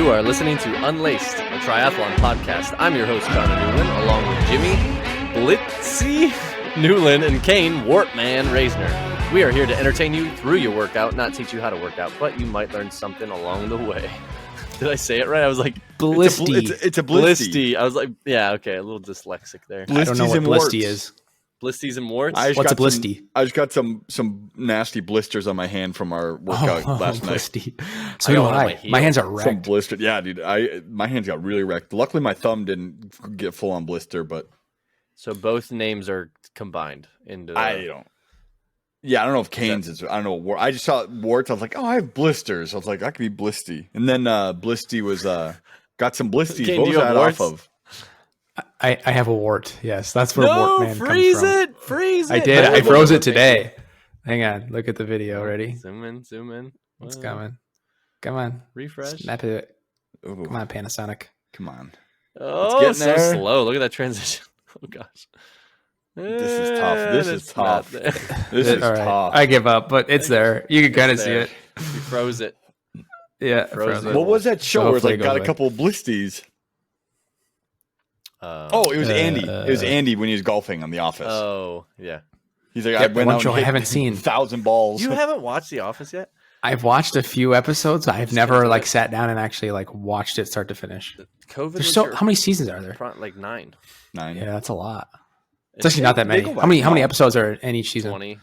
You are listening to Unlaced, a triathlon podcast. I'm your host, Connor Newland, along with Jimmy Blitzy Newland and Kane Wartman Reisner. We are here to entertain you through your workout, not teach you how to work out, but you might learn something along the way. Did I say it right? I was like, Blisty. It's a blisty. I was like, yeah, okay, a little dyslexic there. I don't know what blisty is. Blisties and warts? What's a blisty? I just got some nasty blisters on my hand from our workout last night. Blisty. So do I. My hands are Some wrecked. blister. Yeah, dude. My hands got really wrecked. Luckily, my thumb didn't get full on blister, but So both names are combined into the... I don't. Yeah, I don't know if Canes is. I don't know. I just saw warts. I was like, oh, I have blisters. I was like, I could be blisty. And then blisty was got some blisties. Kane, What do was you have that warts? off of? I have a wart. Yes, that's where No, Wartman freeze comes from. it! Freeze it! I did. I Look, froze look, it today. Hang on. Look at the video. Ready? Zoom in. It's coming. Come on. Refresh. Snap it. Ooh, Come on, Panasonic. come on. Oh, getting so there. slow. Look at that transition. Oh, gosh. This is tough. This is It's not tough. there. This is All right. tough. I give up, but it's there. You can kind of It's see there. it. You froze it. Yeah. Froze froze it. it. What was that show So where it's like hopefully it got goes a away. couple blisties? Oh, Oh, it was Andy. It was Andy when he was golfing on The Office. oh, yeah. He's like, I Yep, went one out show and I hit haven't seen. 1,000 balls. You haven't watched The Office yet? I've watched a few episodes. I've never into like it. sat down and actually like watched it start to finish. COVID There's was so your how many seasons are there? front, like 9. 9. Yeah, that's a lot. It's actually not that they many. go How many back. episodes are in each season? 20.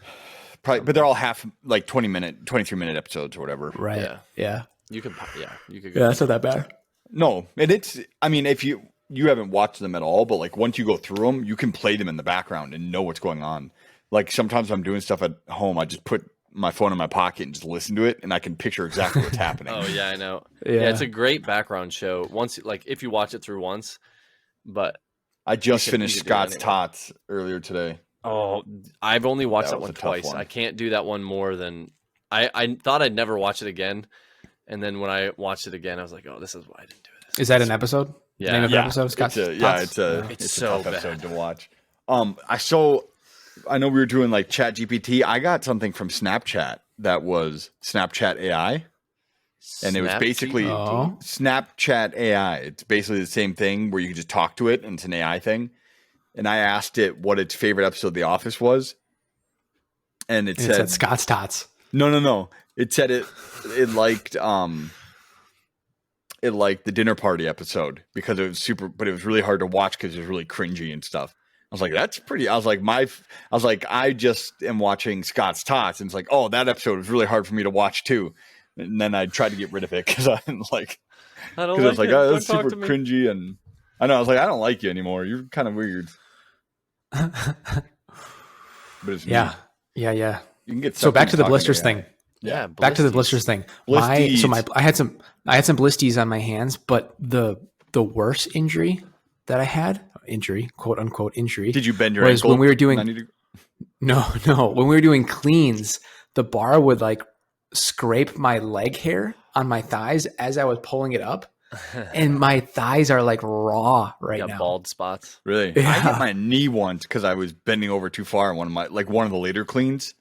Probably, but they're all half, like 23-minute episodes or whatever. Right. Yeah. Yeah. You could go. Yeah, that's not that bad. No, and it's, I mean, if you haven't watched them at all, but like once you go through them, you can play them in the background and know what's going on. Like sometimes when I'm doing stuff at home, I just put my phone in my pocket and just listen to it, and I can picture exactly what's happening. Oh, yeah, I know. Yeah. Yeah, it's a great background show. Once, like, if you watch it through once, but I just You finished could do it Scott's anyway. Tots earlier today. oh, I've only watched That that was one a tough twice. one. I can't do that one more than I thought I'd never watch it again. And then when I watched it again, I was like, oh, this is why I didn't do this. Is that an episode? Yeah. Name of the Yeah, episode? Scott's It's Tots? It's a so tough episode bad. to watch. I know we were doing like Chat GPT. I got something from Snapchat that was Snapchat AI. And it was Snap basically GPT? Oh. Snapchat AI. It's basically the same thing where you can just talk to it and it's an AI thing. And I asked it what its favorite episode of The Office was. And it It said said Scott's Tots. no. It said it liked the dinner party episode because it was super, but it was really hard to watch because it was really cringy and stuff. I was like, that's pretty. I was like, I just am watching Scott's Tots, and it's like, oh, that episode was really hard for me to watch too. And then I tried to get rid of it because I didn't like, I don't because I was like, it. oh, Don't that's talk super to me. cringy, and I know I was like, I don't like you anymore. You're kind of weird. But it's me. Yeah. Yeah. Yeah. You can get So back sucked to the into blisters talking thing. Yeah, Back to the blisties. blisters thing. Blisties. I had some blisties on my hands, but the worst injury that I had, quote unquote injury. Did you bend your was ankle? when we were doing 90 degrees? No, when we were doing cleans, the bar would like scrape my leg hair on my thighs as I was pulling it up, and my thighs are like raw right Got now. bald spots. Really? Yeah. I hit my knee once because I was bending over too far in one of the later cleans.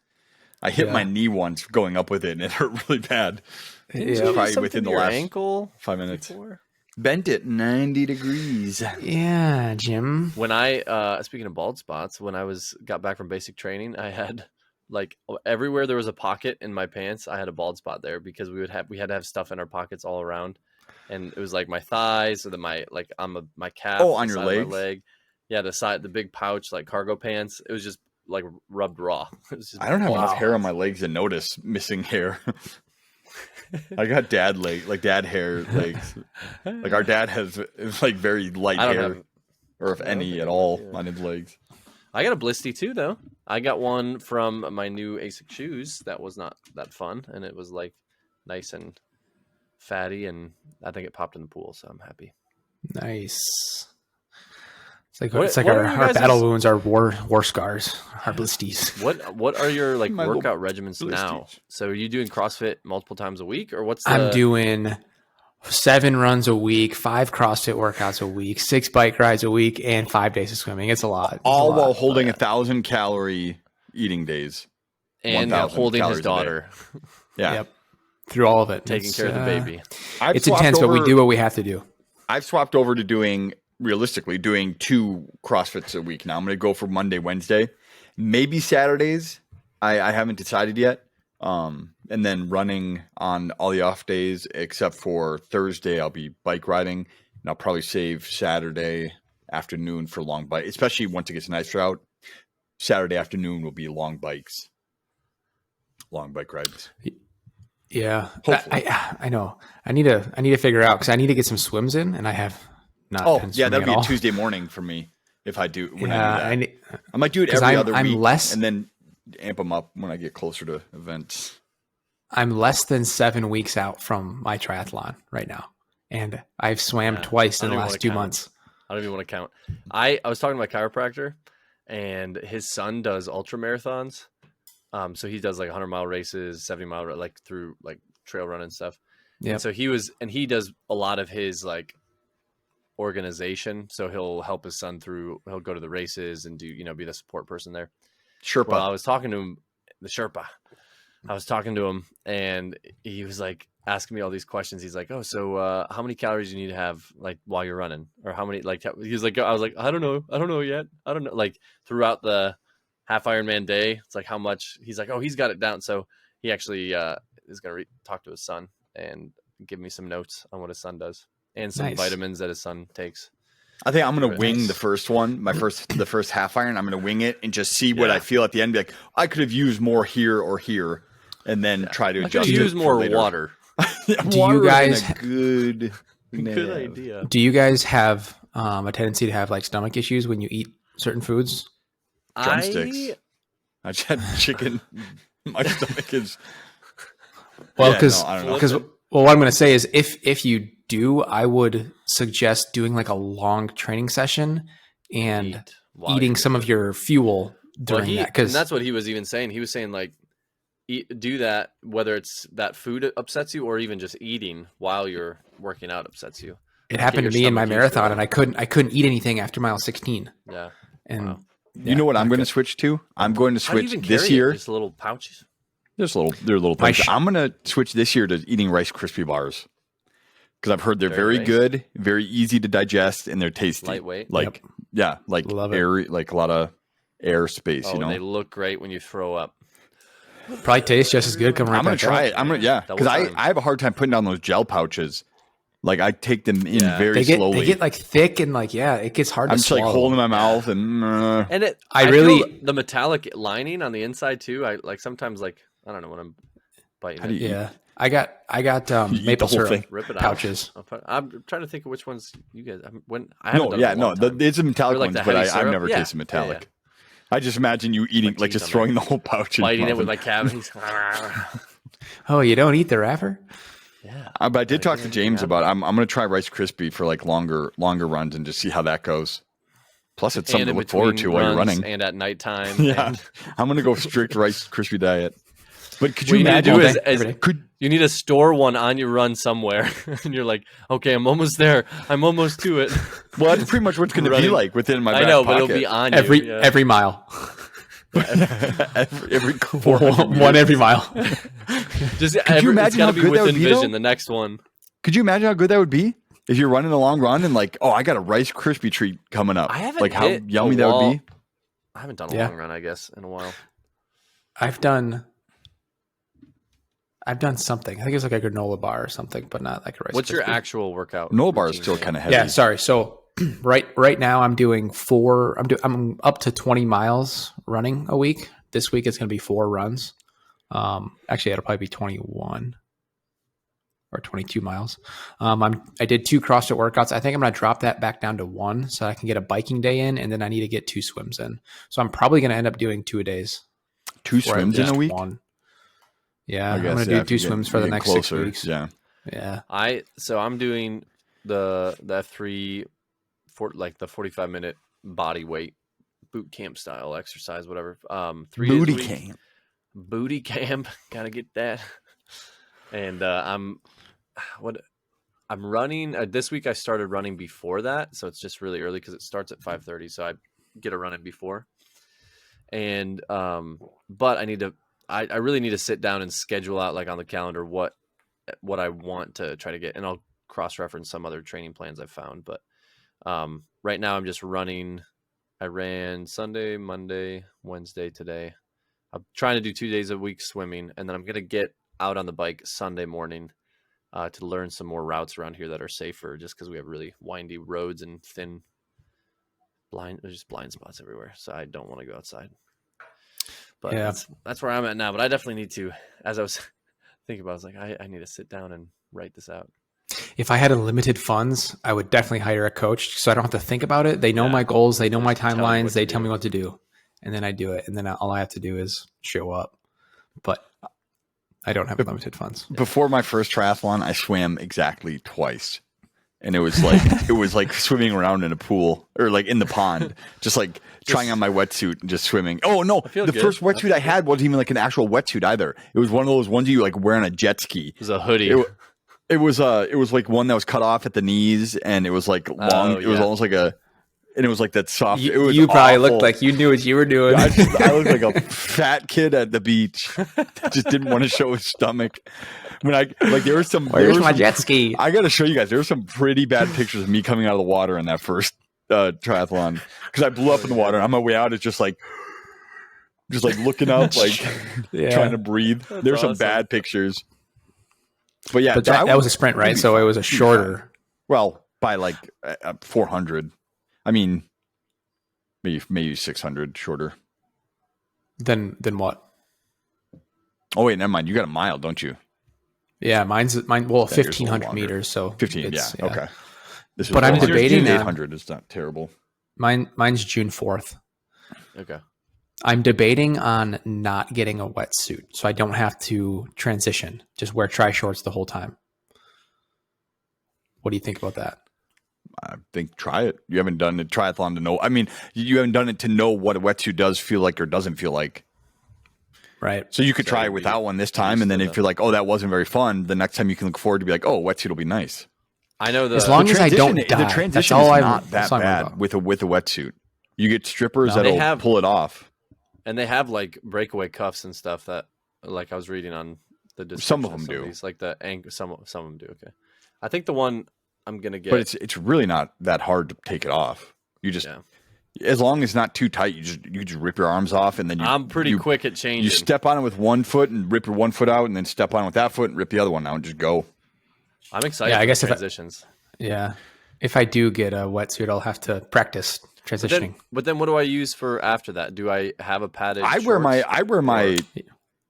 I hit Yeah. my knee once going up with it, and it hurt really bad. Didn't Yeah. you do Probably something within to the your last ankle 5 minutes. before? Bent it 90 degrees. Yeah, Jim. When I speaking of bald spots, when I got back from basic training, I had like everywhere there was a pocket in my pants, I had a bald spot there because we had to have stuff in our pockets all around, and it was like my thighs or my my calf. Oh, on the your side of legs? my leg. Yeah, the big pouch, like cargo pants. It was just like rubbed raw. It was just I don't have enough Wow. hair on my legs to notice missing hair. I got dad hair legs. Like our dad has like very light I don't hair, have- or if I don't any think at I all, do, yeah. on his legs. I got a blisty too, though. I got one from my new ASIC shoes. That was not that fun, and it was like nice and fatty, and I think it popped in the pool, so I'm happy. Nice. It's like What are our, you our guys' battle wounds, our war scars, our blisties. What are your like My little workout regimens now? blisties. So are you doing CrossFit multiple times a week, or what's the? I'm doing 7 runs a week, 5 CrossFit workouts a week, 6 bike rides a week, and 5 days of swimming. It's a lot. It's All a lot. while holding yeah. 1,000 calorie eating days. and 1,000 holding his calories a day. daughter. Yeah. Yep. through all of it. taking It's, care of the baby. It's intense, but we do what we have to do. I've swapped over to doing 2 CrossFits a week now. I'm going to go for Monday, Wednesday, maybe Saturdays. I haven't decided yet. And then running on all the off days except for Thursday, I'll be bike riding, and I'll probably save Saturday afternoon for long bike, especially once it gets nicer out. Saturday afternoon will be long bike rides. Yeah, Hopefully. I know. I need to figure out because I need to get some swims in, and I have not. Oh, been yeah, that'd swimming be at a all. Tuesday morning for me if I do. When Yeah, I do that. need, I might do it 'cause every I'm- other I'm week, less- and then amp them up when I get closer to events. I'm less than 7 weeks out from my triathlon right now, and I've swam Yeah, twice I in the don't even last wanna 2 count. months. I don't even want to count. I was talking to my chiropractor, and his son does ultra marathons. So he does like 100-mile races, 70-mile, like through like trail run and stuff. Yep. And so he does a lot of his like organization. So he'll help his son through. He'll go to the races and do be the support person there. Sherpa. Well, I was talking to him, the Sherpa. I was talking to him, and he was like asking me all these questions. He's like, "Oh, so how many calories do you need to have like while you're running, or how many?" Like he was like, "I was like, I don't know yet. I don't know." Like throughout the half Ironman day, it's like how much. He's like, "Oh, he's got it down." So he actually is gonna talk to his son and give me some notes on what his son does and some Nice. vitamins that his son takes. I think I'm going to Very wing nice. the first one, the first half iron. I'm going to wing it and just see what Yeah. I feel at the end. Be like, I could have used more here or here, and then try to I adjust. could it use for more later. water. Do Water you guys isn't a good Good idea. do you guys have a tendency to have like stomach issues when you eat certain foods? Drumsticks. I just had chicken. My stomach is. Well, Yeah, because no, I don't know. what I'm going to say is if you do, I would suggest doing like a long training session and Eat while eating you're some of your fuel during that and because that's what he was even saying. He was saying like, do that whether it's that food upsets you or even just eating while you're working out upsets you. it happened to your me in my stomach used to marathon, it. and I couldn't eat anything after mile 16. Yeah. And Wow. You know what I'm going to switch to? I'm going to How do you switch even this carry it? year. Just little pouches. They're little My things. sh- I'm going to switch this year to eating Rice Krispie bars because I've heard they're Very very nice. good, very easy to digest, and they're tasty. Lightweight. Like like Love it. air, like a lot of air space. Oh, you know, and they look great when you throw up. probably tastes just as good. Coming right I'm gonna back try up. it. I'm gonna Double because time. I have a hard time putting down those gel pouches. Like I take them in Yeah. very slowly. They get like thick and like it gets hard I'm to just like swallow. holding my mouth and And I feel really- the metallic lining on the inside too. I like sometimes like I don't know when I'm biting How do it. you- Yeah, I got You eat maple the whole syrup thing. Rip it pouches. out. I'm trying to think of which ones you guys. I haven't no, done yeah, it in a no, long time. it's a metallic Or like ones, the but heavy I've syrup? never Yeah. tasted metallic. Yeah, I just imagine you eating, My like teeth just on throwing the whole pouch in. biting your it with mouth. my cavities. Oh, you don't eat the wrapper? Yeah. But I did talk to Yeah, James yeah. about. I'm going to try Rice Krispie for like longer runs and just see how that goes. Plus, it's something And to in look forward between to while you're runs running. and at nighttime. Yeah, and I'm going to go strict Rice Krispie diet. But could what you you need to imagine? do all is, day, is every day. Could you need to store one on your run somewhere, and you're like, okay, I'm almost there. I'm almost to it. well, that's pretty much what's going to be Running. like within my I back know, but pocket. it'll be on you. yeah. Every mile, every 400 one every mile. Just you imagine it's gotta how be good that would within be, vision. though? The next one. Could you imagine how good that would be if you're running a long run and like, oh, I got a Rice Krispie treat coming up. I haven't like how hit yummy a that would wall. be. I haven't done a Yeah. long run, I guess, in a while. I've done something. I think it's like a granola bar or something, but not like a Rice What's your Krispie. actual workout? No bar is routine, still Shane? kind of heavy. Yeah, sorry. So right now I'm doing I'm up to 20 miles running a week. This week it's going to be 4 runs. Actually it'll probably be 21 or 22 miles. I did 2 CrossFit workouts. I think I'm going to drop that back down to 1 so I can get a biking day in, and then I need to get 2 swims in. So I'm probably going to end up doing 2 a days. 2 before I swims in a just week. one. Yeah, I I'm guess, going to yeah, do if 2 you get- swims for you the get next closer, 6 weeks. Yeah. Yeah. I'm doing the F3 for like the 45-minute body weight boot camp style exercise, whatever. 3 days a Booty week. camp. Booty camp. Gotta get that. And I'm running this week. I started running before that, so it's just really early because it starts at 5:30. So I get a run in before. And but I really need to sit down and schedule out like on the calendar what what I want to try to get, and I'll cross-reference some other training plans I've found. But right now I'm just running. I ran Sunday, Monday, Wednesday today. I'm trying to do 2 days a week swimming, and then I'm going to get out on the bike Sunday morning to learn some more routes around here that are safer, just because we have really windy roads and thin there's just blind spots everywhere. So I don't want to go outside. But Yeah. that's where I'm at now. But I definitely need to, as I was thinking about, I was like, I need to sit down and write this out. If I had unlimited funds, I would definitely hire a coach so I don't have to think about it. They know my goals. They know my timelines. They tell me what to do. And then I do it. And then all I have to do is show up. But I don't have unlimited funds. Before my first triathlon, I swam exactly twice. And it was like swimming around in a pool or like in the pond, just like trying on my wetsuit and just swimming. Oh no, the first wetsuit I had wasn't even like an actual wetsuit either. It was one of those ones you like wear on a jet ski. It was a hoodie. It was like one that was cut off at the knees and it was like long. It was almost like and it was like that soft. You probably looked like you knew what you were doing. I looked like a fat kid at the beach that just didn't want to show his stomach. When there was some. Where's my jet ski? I got to show you guys. There were some pretty bad pictures of me coming out of the water in that first triathlon because I blew up in the water. And on my way out, it's just like looking up, like trying to breathe. There's some bad pictures. But yeah, that was a sprint, right? So it was a shorter. Well, by like 400. I mean, maybe 600 shorter. Than what? Oh wait, never mind. You got a mile, don't you? Yeah, mine. Well, 1,500 meters. So 15. Yeah. Okay. But I'm debating. 800 is not terrible. Mine's June 4th. Okay. I'm debating on not getting a wetsuit, so I don't have to transition. Just wear tri shorts the whole time. What do you think about that? I think try it. You haven't done a triathlon to know. I mean, you haven't done it to know what a wetsuit does feel like or doesn't feel like. Right. So you could try it without one this time, and then if you're like, oh, that wasn't very fun, the next time you can look forward to be like, oh, wetsuit will be nice. I know as long as I don't die. The transition is not that bad with a wetsuit. You get strippers that'll pull it off. And they have like breakaway cuffs and stuff that, like I was reading on the description. Some of them do. These, like the ankle. Some of them do. Okay. I think the one I'm gonna get, but it's really not that hard to take it off. You just, as long as it's not too tight, you just rip your arms off, and then I'm pretty quick at changing. You step on it with one foot and rip your one foot out, and then step on it with that foot and rip the other one out, and just go. I'm excited. Yeah, I guess transitions. If I do get a wetsuit, I'll have to practice transitioning. But then what do I use for after that? Do I have a padded? I wear my.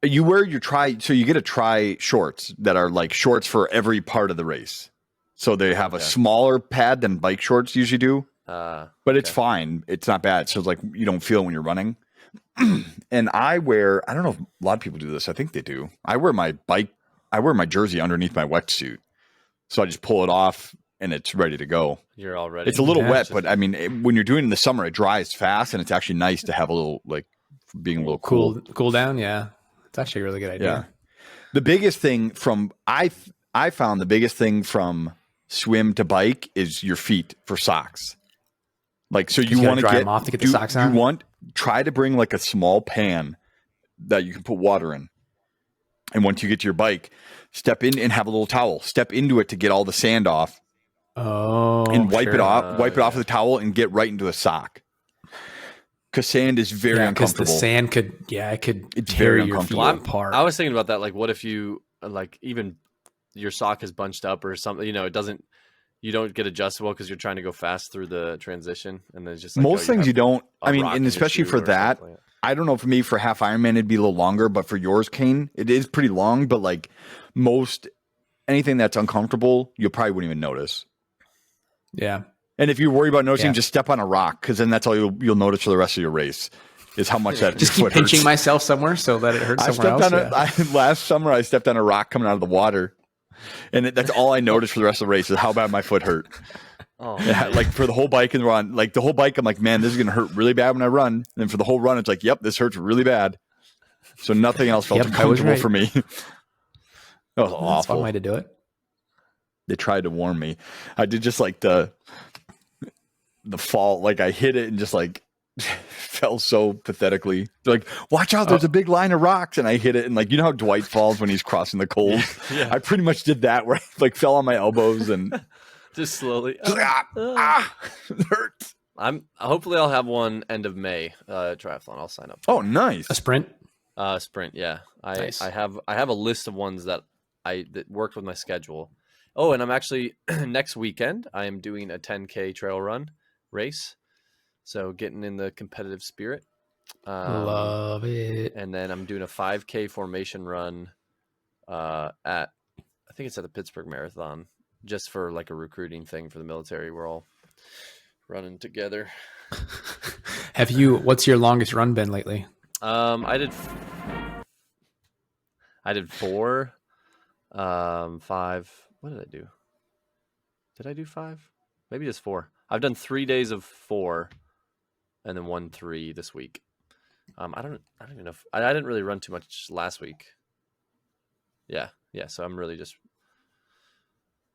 You wear your so you get a tri shorts that are like shorts for every part of the race. So they have a smaller pad than bike shorts usually do. But it's fine. It's not bad. So it's like you don't feel it when you're running. And I don't know if a lot of people do this. I think they do. I wear my jersey underneath my wetsuit. So I just pull it off and it's ready to go. You're all ready. It's a little wet, but I mean, when you're doing it in the summer, it dries fast and it's actually nice to have a little, like being a little cool down. Yeah. It's actually a really good idea. Yeah. The biggest thing I found the biggest thing from swim to bike is your feet for socks. Like, so you want to dry them off to get the socks on? Try to bring like a small pan that you can put water in. And once you get to your bike, step in and have a little towel. Step into it to get all the sand off. Oh, and wipe it off. Wipe it off with a towel and get right into a sock. Because sand is very uncomfortable. The sand could tear your feet apart. I was thinking about that. Like, what if you like even your sock is bunched up or something? You know, you don't get adjustable because you're trying to go fast through the transition, and then it's just like, most things you don't. I mean, and especially for that. I don't know, for me, for half Ironman, it'd be a little longer, but for yours, Kane, it is pretty long, but like anything that's uncomfortable, you probably wouldn't even notice. Yeah. And if you worry about noticing, just step on a rock, because then that's all you'll notice for the rest of your race is how much that just keep pinching hurts. Myself somewhere so that it hurts somewhere else. Last summer, I stepped on a rock coming out of the water, and that's all I noticed for the rest of the race is how bad my foot hurt. Oh, yeah, like for the whole bike and run, like the whole bike, I'm like, man, this is going to hurt really bad when I run. And then for the whole run, it's like, yep, this hurts really bad. So nothing else felt comfortable for me. That was awful. That's a fun way to do it. They tried to warn me. I did just like the fall, like I hit it and just like fell so pathetically. They're like, watch out, there's a big line of rocks. And I hit it. And like, you know how Dwight falls when he's crossing the coals? Yeah. I pretty much did that where I like fell on my elbows and Just slowly. it hurts. Hopefully I'll have one end of May triathlon. I'll sign up. Oh, nice. A sprint. Sprint. Yeah. Nice. I have a list of ones that worked with my schedule. Oh, and I'm actually next weekend I am doing a 10K trail run race. So getting in the competitive spirit. Love it. And then I'm doing a 5K formation run I think it's at the Pittsburgh Marathon, just for like a recruiting thing for the military. We're all running together. What's your longest run been lately? I did 4, 5. What did I do? Did I do 5? Maybe just 4. I've done 3 days of 4 and then 1 3 this week. I don't even know if I didn't really run too much last week. Yeah. So I'm really just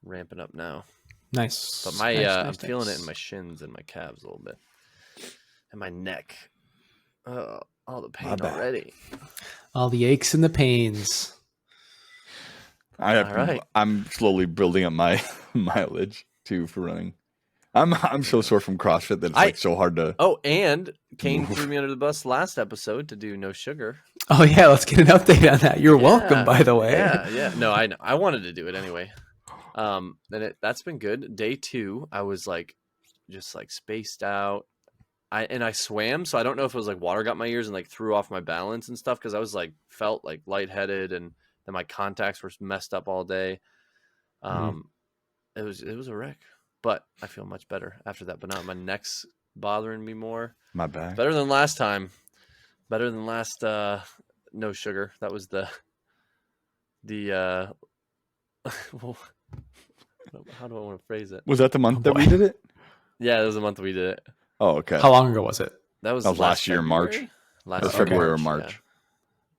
ramping up now. Nice. But I'm feeling it in my shins and my calves a little bit, and my neck. Oh, all the pain already. All the aches and the pains. I'm slowly building up my mileage too for running. I'm so sore from CrossFit that it's like so hard to. Oh, and Kane threw me under the bus last episode to do no sugar. Oh yeah, let's get an update on that. You're welcome, by the way. Yeah. No, I know. I wanted to do it anyway. And that's been good. Day 2, I was like, just like spaced out. I swam, so I don't know if it was like water got my ears and like threw off my balance and stuff because I was like felt like lightheaded and then my contacts were messed up all day. It was a wreck. But I feel much better after that. But now my neck's bothering me more. My back. Better than last time. Better than last no sugar. That was the well, how do I want to phrase it? Was that the month that we did it? Yeah, it was the month we did it. Oh, okay. How long ago was it? That was last year, March. That was February or March.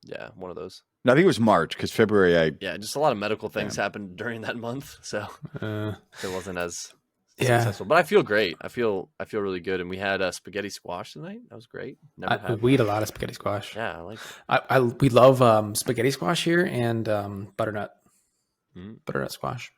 Yeah, one of those. No, I think it was March because February just a lot of medical things happened during that month, so it wasn't as successful. But I feel great. I feel really good. And we had spaghetti squash tonight. That was great. We eat a lot of spaghetti squash. Yeah, I like it. We love spaghetti squash here and butternut squash.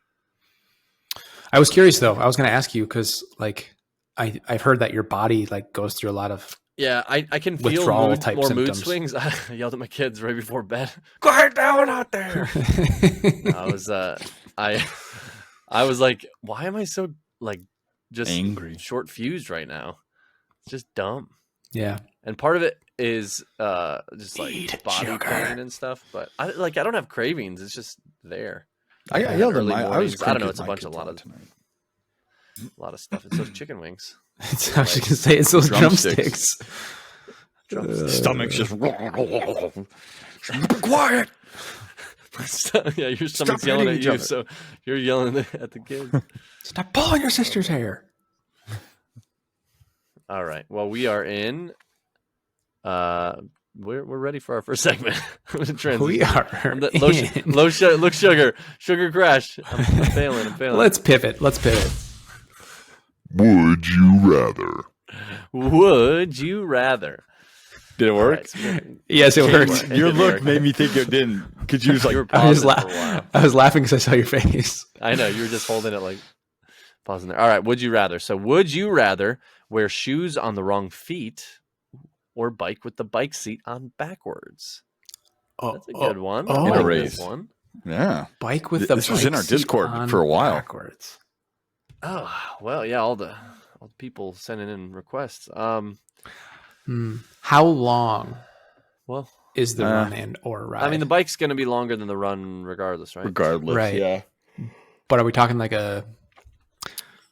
I was curious though. I was going to ask you because like I've heard that your body like goes through a lot of I can feel more symptoms. Mood swings. I yelled at my kids right before bed. Quiet down out there. I was like, why am I so like just angry, short fused right now? It's just dumb. Yeah. And part of it is just like body pain and stuff. But I don't have cravings. It's just there. I yelled at my. I don't know. It's a lot of stuff. It's those chicken wings. I was just gonna say it's those drumsticks. Stomach's just quiet. Yeah, your stomach's yelling at you, so you're yelling at the kids. Stop pulling your sister's hair. All right. Well, we are in. We're ready for our first segment. We are look sugar crash. I'm failing. Let's pivot. Would you rather? Would you rather? Did it work? Right, yes, it worked. Your look made me think it didn't. Because you was like, I was laughing because I saw your face. I know you were just holding it like pausing there. All right. Would you rather? So, would you rather wear shoes on the wrong feet or bike with the bike seat on backwards? That's a good one. In a race. One. Yeah. Bike with the This was in our Discord for a while. Backwards. Oh, well, yeah, all the people sending in requests. How long is the run and or ride? I mean, the bike's going to be longer than the run regardless, right? Right. Yeah. But are we talking like a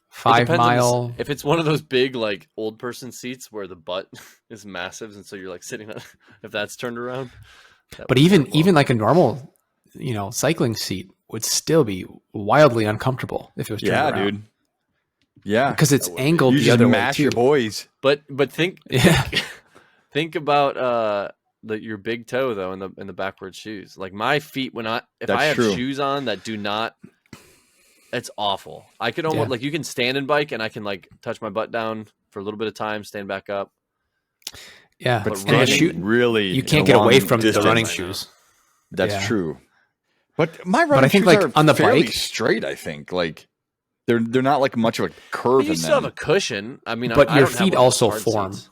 5 mile? If it's one of those big, like, old person seats where the butt is massive, and so you're, like, sitting on if that's turned around. But even like a normal, cycling seat would still be wildly uncomfortable if it was turned around. Yeah, dude. Yeah, because it's angled you the just other way mash too. your boys. But think about your big toe though in the backward shoes. Like my feet if I have shoes on that do not, it's awful. I could almost like you can stand and bike and I can like touch my butt down for a little bit of time, stand back up. Yeah, But But and the running- shoe, really, you can't a get away long from the distance. running I know. shoes. That's Yeah. true. But my running But I think, shoes like, are on the fairly bike- straight. I think like they're not like much of a curve But you in still them. have a cushion. I mean, But I your don't have feet one of those also hard form. seats.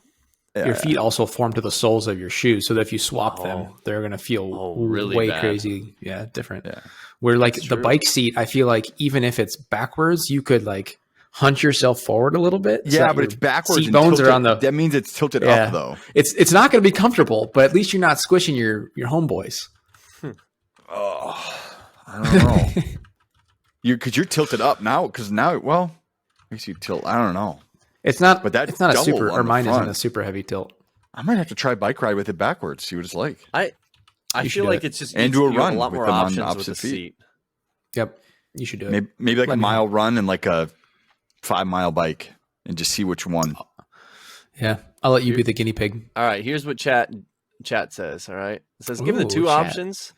Your feet also form to the soles of your shoes, so that if you swap them, Oh. they're gonna feel really way bad. crazy. Yeah, different. Yeah. Where like That's the true. bike seat, I feel like even if it's backwards, you could like hunch yourself forward a little bit. so Yeah, that but your it's backwards. Seat and bones tilted. are on the. That means it's tilted Yeah. up though. It's not going to be comfortable, but at least you're not squishing your homeboys. Oh, I don't know. You're tilted up now because now, well, makes you tilt. I don't know. It's not. But that it's not a double super. on Or the mine isn't front. a super heavy tilt. I might have to try bike ride with it backwards. See what it's like. I You should feel do like it. it's just And do a you have run a lot with more them on options with opposite the feet. seat. Yep, you should do it. Maybe like Let a me mile run and like a 5-mile bike, and just see which one. Yeah, I'll let you be the guinea pig. All right, here's what chat says. All right, it says given the Ooh, two chat. options,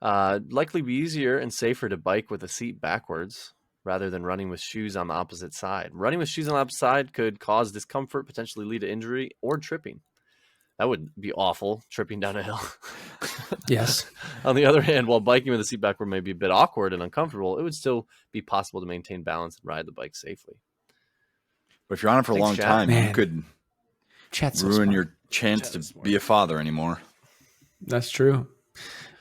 likely be easier and safer to bike with a seat backwards rather than running with shoes on the opposite side. Running with shoes on the opposite side could cause discomfort, potentially lead to injury or tripping. That would be awful, tripping down a hill. Yes. On the other hand, while biking with a seat backward may be a bit awkward and uncomfortable, it would still be possible to maintain balance and ride the bike safely. But if you're on it for a Thanks, long chat. time, you Man. could Chat's so ruin smart. your chance Chat is to smart. be a father anymore. That's true.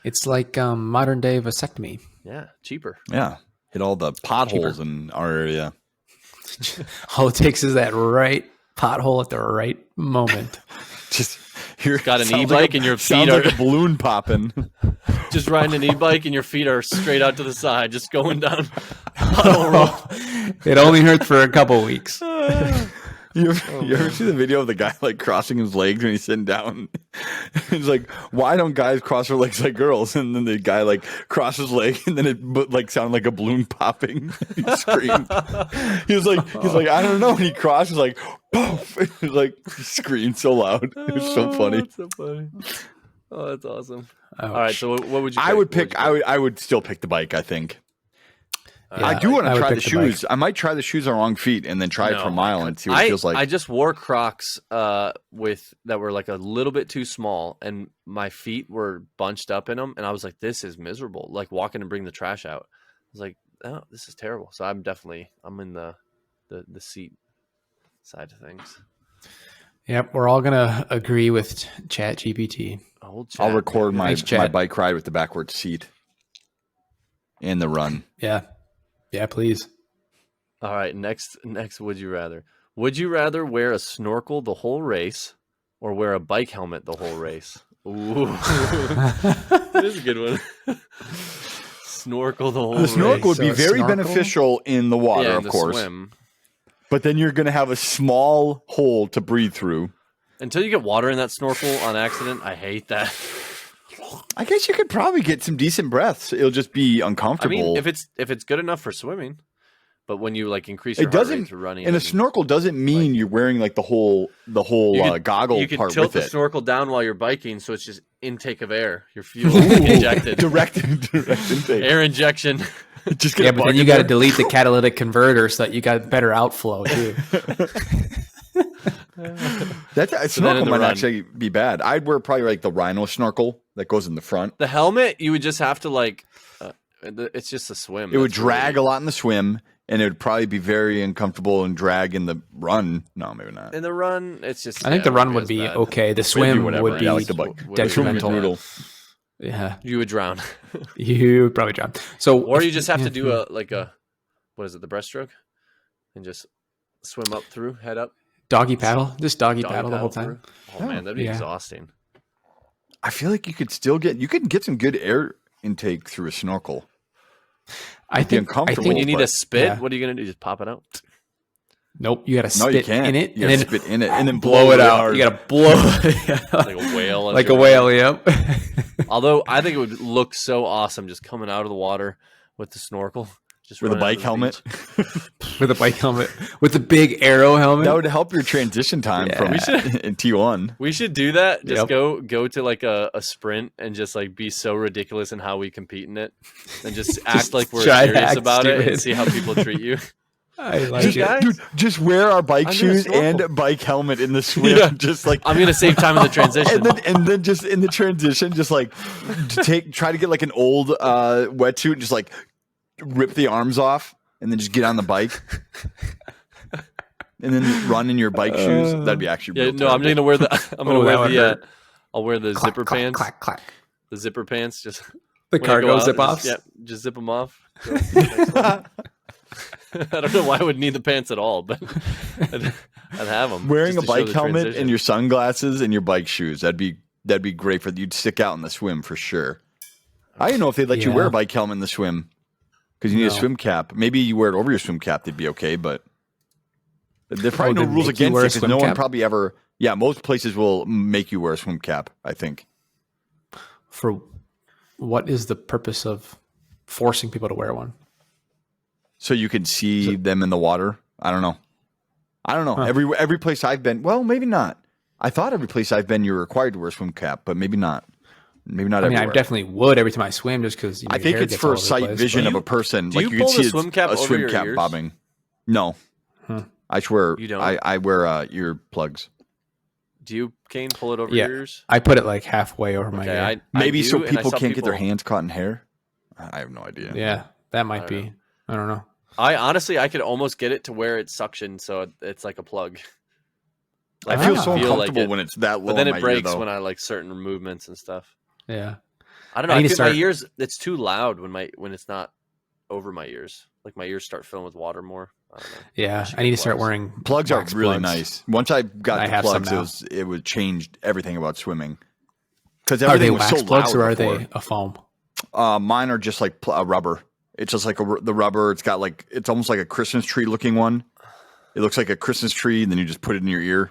It's like modern day vasectomy. Yeah, cheaper. Yeah, hit all the potholes in our area. All it takes is that right pothole at the right moment. Just you're Got an sounds e-bike like and your sounds feet are- like a balloon popping. Just riding an e-bike and your feet are straight out to the side, just going down. Puddle roll. It only hurts for a couple weeks. You ever see the video of the guy like crossing his legs when he's sitting down? He's like, "Why don't guys cross their legs like girls?" And then the guy like crosses his leg, and then it like sounded like a balloon popping. He screamed. He's like, "I don't know." And he crosses like, poof! He like he screamed so loud. It was so funny. That's so funny. Oh, that's awesome. Oh, All right, so what would you? I would What pick. I would still pick the bike. I think. Yeah, I do want I to would try the pick the bike. shoes. I might try the shoes on wrong feet and then try it for a No. mile and see what it feels like. I just wore Crocs with that were like a little bit too small, and my feet were bunched up in them, and I was like, "This is miserable." Like walking and bringing the trash out, I was like, "Oh, this is terrible." So I'm in the seat side of things. Yep, we're all gonna agree with Chat GPT. Old I'll chat, record baby. my, Thanks, my Chad. bike ride with the backwards seat in the run. Yeah, please. All right, next, would you rather? Would you rather wear a snorkel the whole race or wear a bike helmet the whole race? Ooh, that is a good one. Snorkel the whole The snorkel would So be a very snorkel? beneficial in the water, yeah, of in the course. swim. But then you're going to have a small hole to breathe through. Until you get water in that snorkel on accident, I hate that. I guess you could probably get some decent breaths. It'll just be I uncomfortable. mean, if it's good enough for swimming, but when you like increase it your heart rate doesn't, through running, and a snorkel doesn't mean you're wearing like the whole you could- goggle you could part tilt with the it. snorkel down while you're biking, so it's just intake of air. Your fuel injected, direct intake. air injection. Just get Yeah, a but bug then you in got to there. delete the catalytic converter so that you got better outflow too. That in snorkel the might run. actually be bad. I'd wear probably like the rhino snorkel that goes in the front. The helmet, you would just have to like. It's just a swim. It would That's drag really- a lot in the swim, and it would probably be very uncomfortable and drag in the run. No, maybe not. In the run, it's just. I think yeah, the run it would as be bad. okay. The swim whatever. would be Yeah, like the bike. Would The swim would be detrimental. brutal. Yeah, You would drown, you would probably drown. So, or you just have to do a what is it, the breaststroke, and just swim up through, head up, doggy paddle, just doggy doggy paddle the whole time. through. Oh man, that'd be Yeah. exhausting. I feel like you could still get some good air intake through a snorkel. I think uncomfortable. When you need but- a spit, yeah. what are you gonna do? Just pop it out? Nope, you got to No, spit you can't. in it You and gotta then spit in it and then blow it really out. hard. You got to blow it Like a whale. as like a you're whale. Yep. Although I think it would look so awesome just coming out of the water with the snorkel, just with a running out bike to the helmet. beach. With a bike helmet, with the big arrow helmet. That would help your transition time Yeah. from We in T1. We should do that. Just Yep. go to like a sprint and just like be so ridiculous in how we compete in it, and just act like we're try to serious act about it and stupid. see how people treat you. I like Hey, it. guys. Dude, just wear our bike I'm gonna shoes snorkel. and bike helmet in the swim. Yeah. Just like I'm gonna save time in the transition. and then just in the transition, just like try to get like an old wetsuit and just like rip the arms off and then just get on the bike. And then run in your bike shoes. That'd be actually Yeah, real no, I'm terrible. gonna wear the. I'm gonna Oh, that wear would the. hurt. I'll wear the Clack, zipper clack, pants. clack, clack. The zipper pants. Just The when I go cargo out, zip offs. Just, yeah, just zip them off. Go to the next one. I don't know why I would need the pants at all, but I'd have them. Wearing a just to show bike the helmet transition. and your sunglasses and your bike shoes. That'd be great for you'd stick out in the swim for sure. I don't know if they'd let you Yeah. wear a bike helmet in the swim because you need a No. swim cap. Maybe you wear it over your swim cap. They'd be okay, but there's probably Oh, no they rules make you against wear it a because swim no one cap? probably ever. Yeah, most places will make you wear a swim cap. I think. For what is the purpose of forcing people to wear one? So you can see them in the water. I don't know. Huh. Every place I've been, well, maybe not. I thought every place I've been, you're required to wear a swim cap, but maybe not. Maybe not I mean, everywhere. I definitely would every time I swim, just because. I think it's for sight vision of a person. do Like you you can pull the see swim cap a over swim your cap ears? bobbing. No, Huh. I swear. You don't? I wear ear plugs. Do you, Kane, pull it over Yeah. your ears? I put it like halfway over my Okay, ear. I Maybe do, so and I people saw can't get their people- hands caught in hair. I have no idea. Yeah, that might I be. don't I don't know. I honestly, I could almost get it to where it's suction, so it's like a plug. I Like, feel Ah. so feel like uncomfortable it, when it's that low. but then in it my breaks ear, though. when I like certain movements and stuff. Yeah. I don't know. I I need to feel my start- ears. It's too loud when it's not over my ears. Like my ears start filling with water more. I don't know. Yeah. should I need get to start plugs. wearing Plugs are wax really plugs. nice. Once I got I the have some plugs, now. it would changed everything about swimming. Because Are they everything was wax so plugs loud or are before. they a foam? Mine are just like rubber. It's just like the rubber. It's got like it's almost like a Christmas tree looking one. It looks like a Christmas tree, and then you just put it in your ear.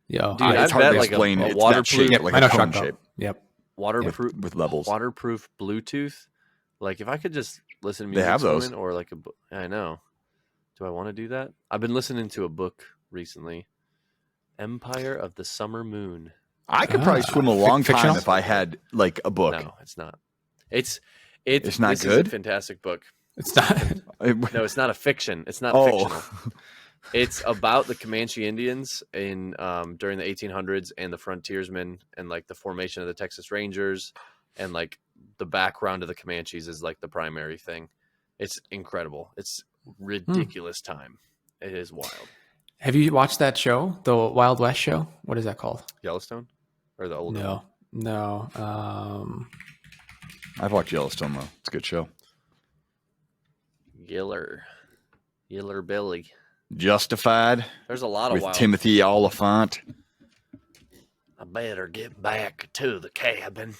Yo, Dude, It's I hard bet to like explain. a It's that waterproof. shape, yep, like I a know cone Shotgun. shape Yep. Waterproof with levels. waterproof Bluetooth. Like if I could just listen to They music have those. swimming or like a book. I know. Do I want to do that? I've been listening to a book recently. Empire of the Summer Moon. I could probably Ah, swim a long fictional? time if I had like a book. No, it's not. It's not this Is good? a fantastic book. It's not. No, it's not a fiction. It's not Oh. fictional. It's about the Comanche Indians in during the 1800s and the frontiersmen and like the formation of the Texas Rangers and like the background of the Comanches is like the primary thing. It's incredible. It's ridiculous time. It is wild. Have you watched that show, the Wild West show? What is that called? Yellowstone or the old one? No. I've watched Yellowstone though. It's a good show. Yiller Billy. Justified There's a lot of with wild. Timothy Oliphant. I better get back to the cabin.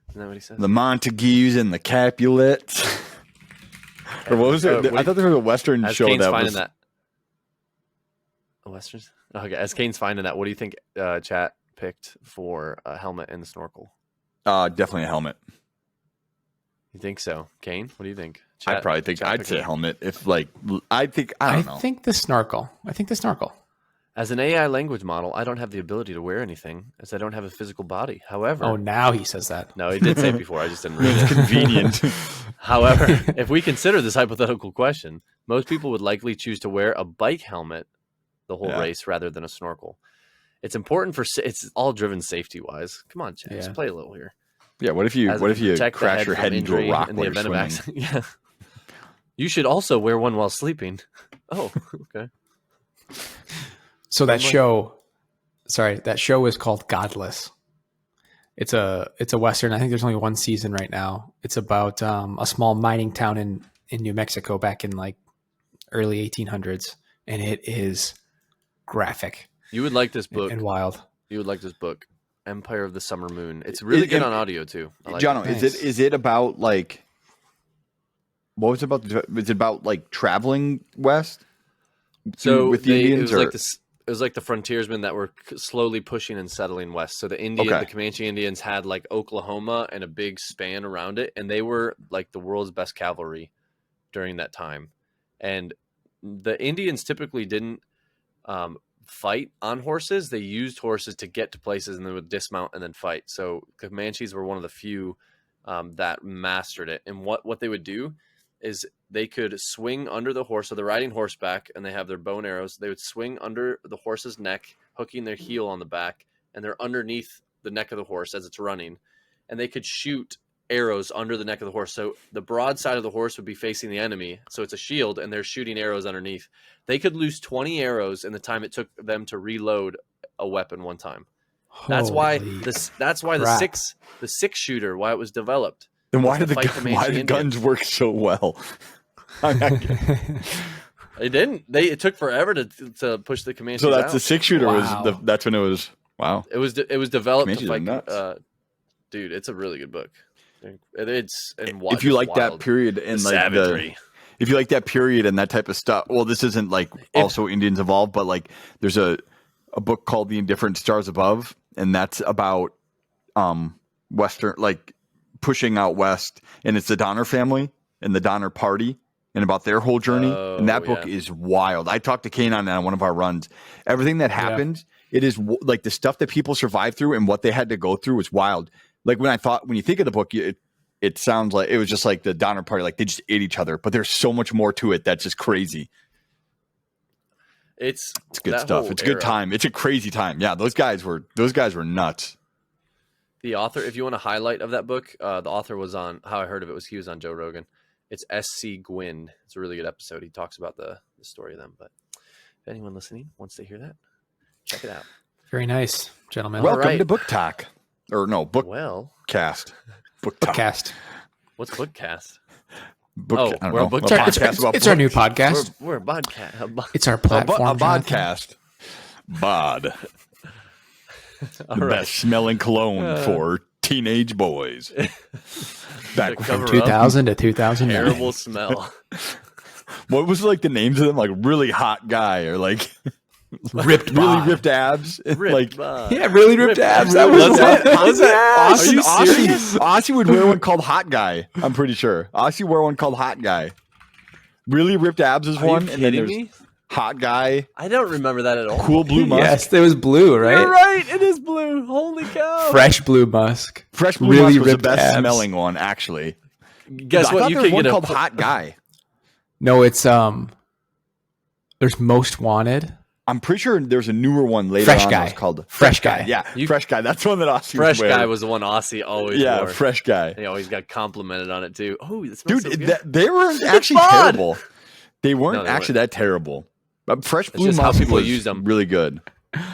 Isn't that what he says? The Montagues and the Capulets. Or what was it? I thought there was a Western As show Kane's that finding was. that. Westerns? Okay, as Kane's finding that, what do you think chat picked for a helmet and snorkel? Definitely a helmet. You think so? Kane, what do you think? I Chat- probably think chat I'd picked say it. helmet. If like I think I don't know. think the snorkel. As an AI language model, I don't have the ability to wear anything as I don't have a physical body. However, Oh, now he says that. no, he did say it before. I just didn't read it. Convenient. However, if we consider this hypothetical question, most people would likely choose to wear a bike helmet the whole Yeah. race rather than a snorkel. It's important for it's all driven safety wise. Come on, Chad, Yeah. just play a little here. Yeah. What if you As it would protect the crash your from head into a injury rock in the while you're event of swimming? accident? Yeah. You should also wear one while sleeping. Oh, okay. So that Sounds like- show is called Godless. It's a Western. I think there's only one season right now. It's about a small mining town in New Mexico back in like early 1800s. And it is graphic You would like this book. and wild. You would like this book, Empire of the Summer Moon. It's really good on audio too. I like Jono, it. Nice. is it about like what was it about? Is it about like traveling west? So with the it Indians, was like or this. It was like the frontiersmen that were slowly pushing and settling west. So the Okay. the Comanche Indians had like Oklahoma and a big span around it, and they were like the world's best cavalry during that time. And the Indians typically didn't fight on horses; they used horses to get to places, and they would dismount and then fight. So Comanches were one of the few that mastered it. And what they would do is they could swing under the horse. So they're riding horseback and they have their bow and arrows. They would swing under the horse's neck, hooking their heel on the back, and they're underneath the neck of the horse as it's running. And they could shoot arrows under the neck of the horse. So the broad side of the horse would be facing the enemy. So it's a shield and they're shooting arrows underneath. They could lose 20 arrows in the time it took them to reload a weapon one time. That's why the six shooter, why it was developed. Then why to did fight the Comanche guns Indians. work so well? It didn't. It took forever to push the Comanches So that's out. the 6-shooter Wow. that's when it was wow. It was developed Comanches to are fight. nuts. Dude, it's a really good book. It's and If you just like that wild. period The and like savagery. if you like that period and that type of stuff, well, this isn't like also Indians involved, but like there's a book called The Indifferent Stars Above, and that's about Western, like pushing out west, and it's the Donner family and the Donner Party and about their whole journey. And that book is wild. I talked to Kane on that on one of our runs. Everything that happened, it is like the stuff that people survived through and what they had to go through was wild. Like when you think of the book, it sounds like it was just like the Donner Party, like they just ate each other, but there's so much more to it that's just crazy. It's good that stuff. whole It's a good era. time. It's a crazy time. Yeah, those guys were nuts. The author, if you want a highlight of that book, the author was on How I Heard of It. He was on Joe Rogan. It's S.C. Gwynn. It's a really good episode. He talks about the story of them. But if anyone listening wants to hear that, check it out. Very nice, gentlemen. Well, Welcome right. to Book Talk, or no, Book Well, Cast. Book Talk. Podcast. what's Bookcast? Book, I don't we're a know. book A It's our, podcast about it's our new books. podcast. We're a podcast. It's our A platform. Jonathan. podcast. Bod. All The right. best smelling cologne for teenage boys. Back To when- cover up 2000 to 2009. terrible smell. what was like the names of them? Like really hot guy or like Ripped really bod. ripped abs. Ripped like bod. Yeah, really ripped abs. That was was it. Was it? Are you Austin, serious? Aussie would wear one called Hot Guy. I'm pretty sure. Aussie wore one called Hot Guy. Really ripped abs is Are one, you and then kidding there's me? Hot Guy, I don't remember that at all. Cool Blue Musk. Yes, it was blue, right? You're right. It is blue. Holy cow. Fresh blue musk. Fresh Blue Really Musk was the ripped best abs. smelling one, actually. Guess I what? thought You there was can one get a called Hot Guy. No, it's there's Most Wanted. I'm pretty sure there's a newer one later Fresh on Guy. that was called Fresh Guy. Yeah, Fresh Guy. That's one that Aussie Fresh would wear. Guy was the one Aussie always Yeah, wore. Fresh Guy. He always got complimented on it too. Oh, it smells Dude, so good. they weren't actually bod. terrible. They weren't No, they actually that terrible. But Fresh Blue just how Musk people was use them. really good.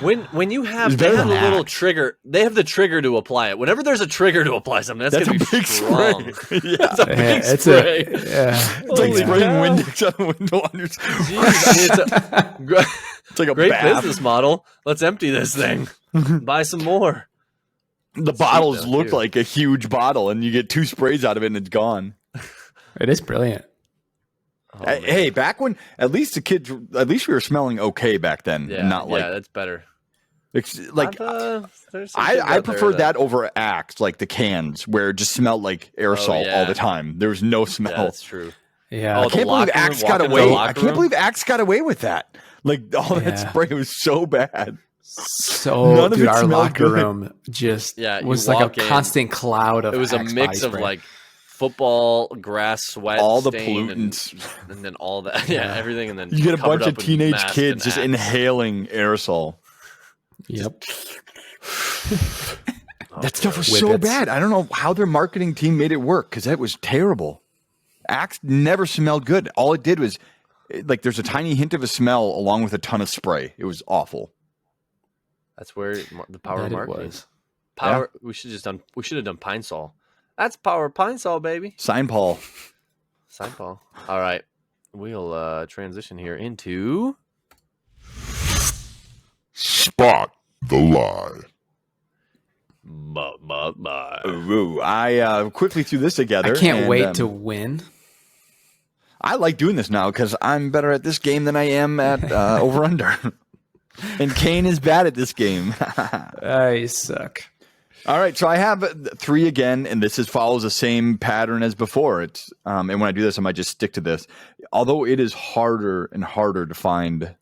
When you It's have they better have a than little Axe. trigger, they have the trigger to apply it. Whenever there's a trigger to apply something, that's That's a gonna be big strong. spray. Yeah. That's a big Yeah, it's spray. yeah. It's like Holy spraying cow. Windex on a window on your Jeez, it's a It's like a great bath. business model. Let's empty this thing. Buy some more. The bottles though, look too. like a huge bottle, and you get 2 sprays out of it, and it's gone. It is brilliant. Oh, Hey, back when at least we were smelling okay back then, yeah, and not like that's better. like. There's some kids I out there preferred that over Axe, like the cans, where it just smelled like aerosol yeah. all the time. There was no smell. Yeah, that's true. Yeah. Oh, I the can't believe locker room, Axe got walk into the away. I locker can't room? believe Axe got away with that. Like all Yeah. that spray was so bad. So, None of dude, it our smelled locker good. room just Yeah, you was like a walk in, constant cloud of It was a Axe mix body of spray. like football, grass, sweat, All the stain, pollutants. and then all that. Yeah, everything, and then You get a covered bunch of up with teenage mask kids and just Axe. inhaling aerosol. Yep. Oh, That stuff was Whippets. so bad. I don't know how their marketing team made it work because that was terrible. Axe never smelled good. All it did was like there's a tiny hint of a smell along with a ton of spray. It was awful. That's where the power of That it marketing. was. Power. We should have done Pine Sol. That's power of Pine Sol, baby. Sign Paul. Sign Paul. All right, we'll transition here into Spot the lie. Ooh, I quickly threw this together. I can't and, wait to win. I like doing this now because I'm better at this game than I am at over under. And Kane is bad at this game. I suck. All right, so I have 3 again, and this follows the same pattern as before. It's and when I do this, I might just stick to this. Although it is harder and harder to find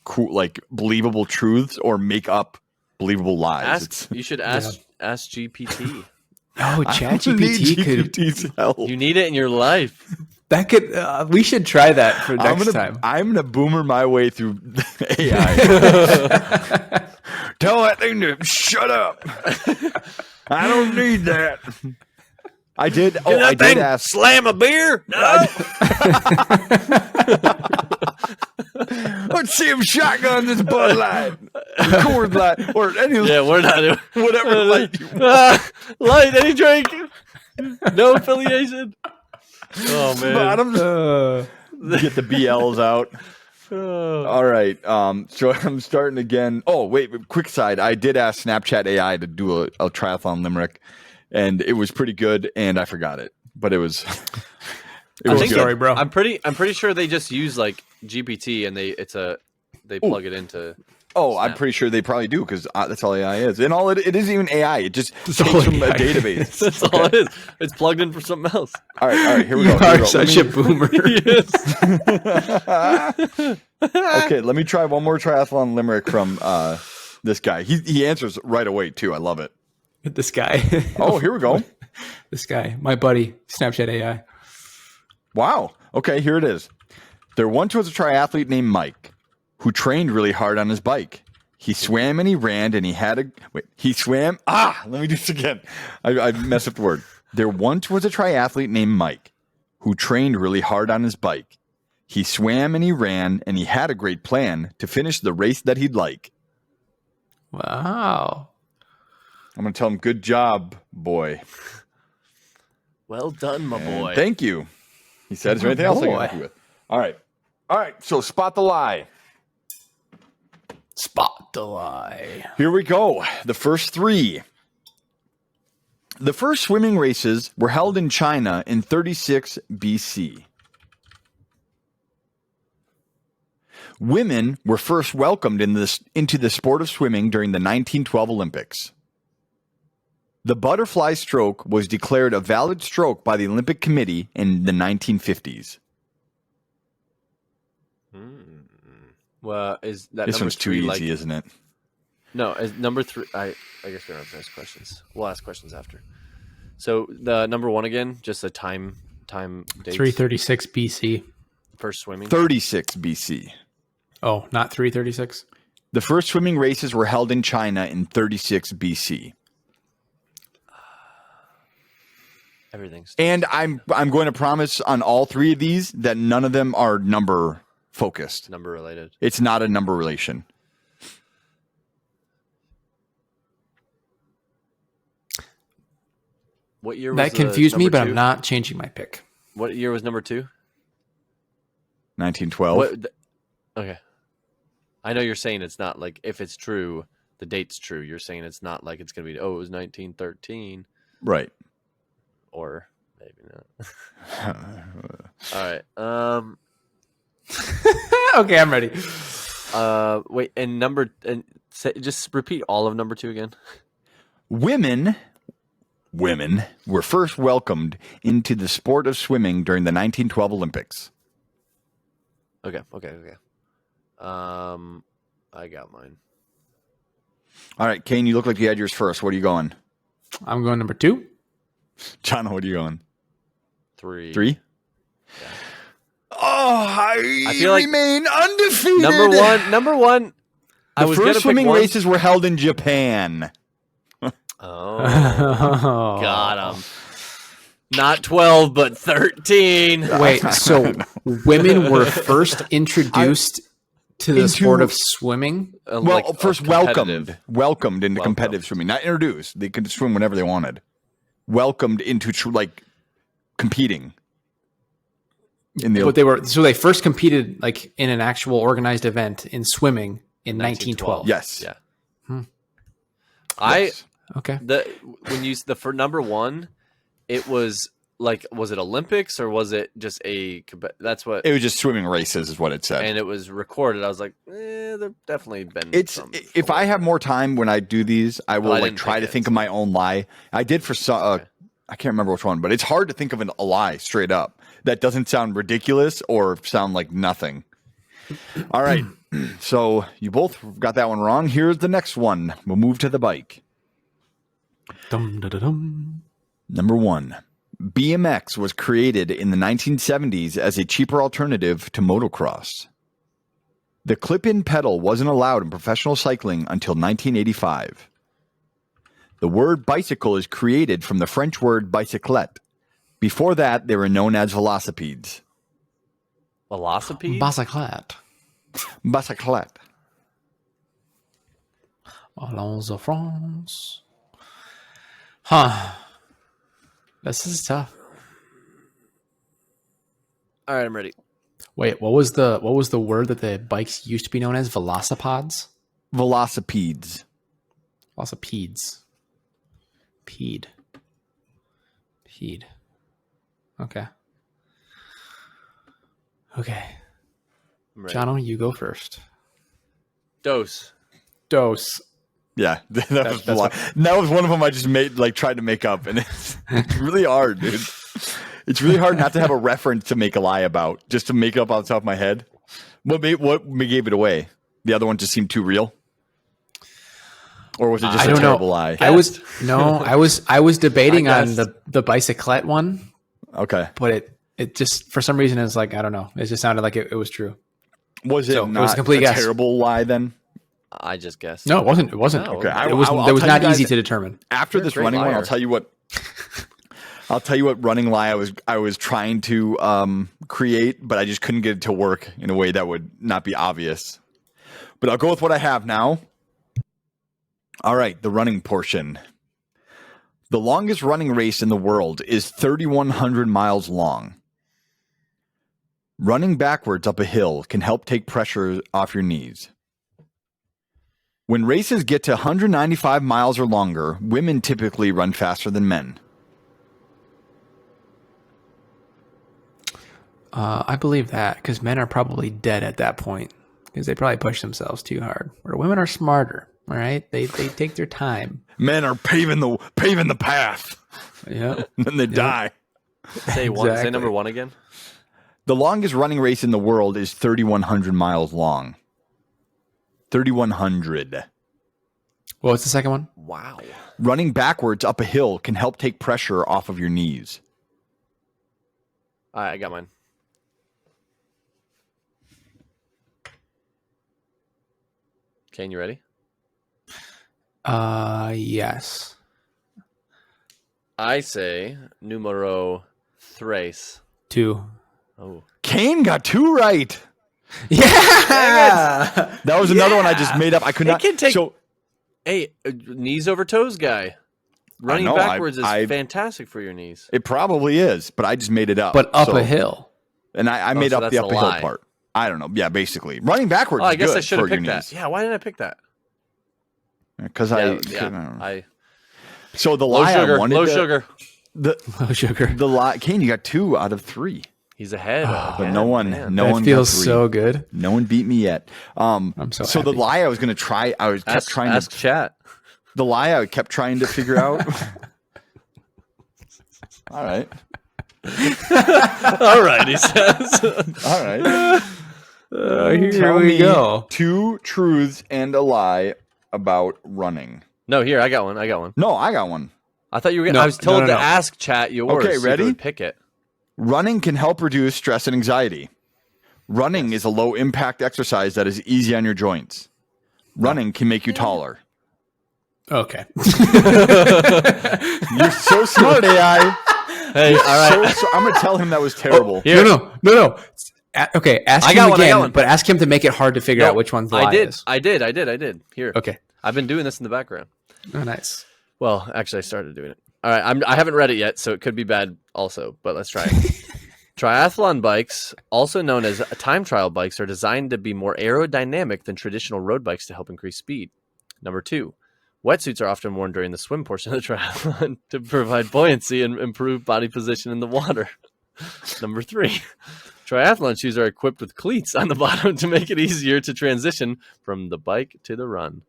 cool, like believable truths or make up believable lies. you should ask GPT. Oh, I Chat don't need GPT could. GPT's help. You need it in your life. That could. We should try that for next time. I'm gonna boomer my way through AI. Tell that thing to shut up. I don't need that. I did. Oh, I did ask. Slam a beer? No. Let's see him shotgun this Bud Light, Coors Light, or any Yeah, we're not doing whatever light you want. light any drink. No affiliation. Oh man. Bottoms. Get the BLs out. Oh. All right. So I'm starting again. Oh, wait. Quick side. I did ask Snapchat AI to do a triathlon limerick, and it was pretty good, and I forgot it. But it was. I think sorry, bro. I'm pretty sure they just use like GPT and they plug it into. Oh, I'm Snap. pretty sure they probably do because that's all AI is, and all it isn't even AI. It just takes all from a AI. database. That's all it is. It's plugged in for something else. All right. Here we You go. are such a boomer. Okay, let me try one more triathlon limerick from this guy. He answers right away too. I love it. This guy. Oh, here we go. This guy, my buddy, Snapchat AI. Wow. Okay, here it is. There once was a triathlete named Mike who trained really hard on his bike. He swam and he ran and he had a... Wait, he swam... let me do this again. I messed up the word. There once was a triathlete named Mike who trained really hard on his bike. He swam and he ran and he had a great plan to finish the race that he'd like. Wow. I'm going to tell him, good job, boy. Well done, my And boy. thank you. He said, is there anything else I can boy. help you with? All right. So spot the lie. Spot the lie. Here we go. The first three. The first swimming races were held in China in 36 BC. Women were first welcomed into the sport of swimming during the 1912 Olympics. The butterfly stroke was declared a valid stroke by the Olympic Committee in the 1950s. Well, is that This number one's too three, easy, like, isn't it? No, is number three. I guess we don't have to ask questions. We'll ask questions after. So the number one again, just a time dates. 336 BC. First swimming. 36 BC. Oh, not 336? The first swimming races were held in China in 36 BC. Everything's And I'm going to promise on all three of these that none of them are number focused. number related. It's not a number relation. What year was That confused me, number but two? I'm not changing my pick. What year was number two? 1912. What? Okay. I know you're saying it's not like if it's true, the date's true. You're saying it's not like it's gonna be. Oh, it was 1913, Right. or maybe not. All right. Okay, I'm ready. Wait, and just repeat all of number two again. Women were first welcomed into the sport of swimming during the 1912 Olympics. Okay. I got mine. All right, Kane, you look like you had yours first. What are you going? I'm going number 2. John, what are you going? Three. 3? Yeah. Oh, I feel like remain undefeated. Number one. I The was gonna first pick swimming one. races were held in Japan. Oh, got him. Not 12, but 13. Wait, so women were first introduced to the sport of swimming? Well, first competitive. welcomed into competitive swimming, not introduced. They could swim whenever they wanted. Welcomed into competing. But they first competed like in an actual organized event in swimming in 1912. Yes. Yeah. Yes. Okay. For number one, it was like, was it Olympics or was it just that's what It was just swimming races, is what it said. and it was recorded. I was like, there definitely been. It's some if before. I have more time when I do these, I will I didn't try think to it, think of my own lie. I did for some. I can't remember which one, but it's hard to think of a lie straight up that doesn't sound ridiculous or sound like nothing. All right, so you both got that one wrong. Here's the next one. We'll move to the bike. Dum, da, da, dum. Number 1. BMX was created in the 1970s as a cheaper alternative to motocross. The clip-in pedal wasn't allowed in professional cycling until 1985. The word bicycle is created from the French word bicyclette. Before that, they were known as velocipedes. Velocipede? Bicyclette. Bicyclette. Allons en France. Huh. This is tough. All right, I'm ready. Wait, what was the word that the bikes used to be known as? Velocipods? Velocipedes. Velocipedes. Pede. Okay. I'm ready. Jono, you go first. Dose. Yeah, that was one of them I just tried to make up, and it's really hard, dude. It's really hard not to have a reference to make a lie about, just to make it up off the top of my head. What gave it away? The other one just seemed too real, or was it just a terrible lie? I was debating on the bicyclette one. Okay, but it just for some reason it's like I don't know. It just sounded like it was true. Was it not it was a complete guess. Terrible lie then? I just guessed. No, it wasn't. No. Okay, It was not easy to determine. After this running one, I'll tell you what. I'll tell you what running lie I was trying to create, but I just couldn't get it to work in a way that would not be obvious. But I'll go with what I have now. All right, the running portion. The longest running race in the world is 3,100 miles long. Running backwards up a hill can help take pressure off your knees. When races get to 195 miles or longer, women typically run faster than men. I believe that because men are probably dead at that point because they probably push themselves too hard. Where women are smarter, all right? They take their time. Men are paving the path. Yeah, And then they die. Say one. Say Exactly. number 1 again. The longest running race in the world is 3,100 miles long. 3,100. What's the second one? Wow. Running backwards up a hill can help take pressure off of your knees. All right, I got mine. Kane, you ready? Yes. I say numero 3. 2. Oh. Kane got 2 right. Yeah. That was another one I just made up. I could It not. can take- So Hey, knees over toes guy. Running know, backwards is I- fantastic for your knees. it probably is, but I just made it up. But up So- a hill. And I made so up that's the a up a hill lie. part. I don't know. Yeah, basically. Running backwards Oh, I is guess good I should have for your picked that. knees. Yeah, why didn't I pick that? Because Yeah, I don't know. I So the low lie sugar, I wanted low to- sugar. The Low sugar. the lie, Kane, you got 2 out of 3. He's ahead. But again, no one man. That feels got 3. so good. No one beat me yet. I'm so So the happy. lie I was going to try, Ask chat. the lie I kept trying to figure out. All right. All right, he says. All right. Here Tell we me go. 2 truths and a lie about running. No, here I got one. I got one. No, I got one. I thought you were. No, I was told no, to no. ask chat yours. Okay, see if it ready? would pick it. Running can help reduce stress and anxiety. Running is a low impact exercise that is easy on your joints. Running can make you taller. Okay. You're so smart, AI. Hey, all right. I'm going to tell him that was terrible. Here. No. Okay, ask I him got one, I again, got one. but ask him to make it hard to figure out which one's the lie I did. is. I did. Here. Okay. I've been doing this in the background. Oh, nice. Well, actually, I started doing it. All right. I haven't read it yet, so it could be bad also, but let's try it. Triathlon bikes, also known as time trial bikes, are designed to be more aerodynamic than traditional road bikes to help increase speed. Number 2, wetsuits are often worn during the swim portion of the triathlon to provide buoyancy and improve body position in the water. Number 3, triathlon shoes are equipped with cleats on the bottom to make it easier to transition from the bike to the run.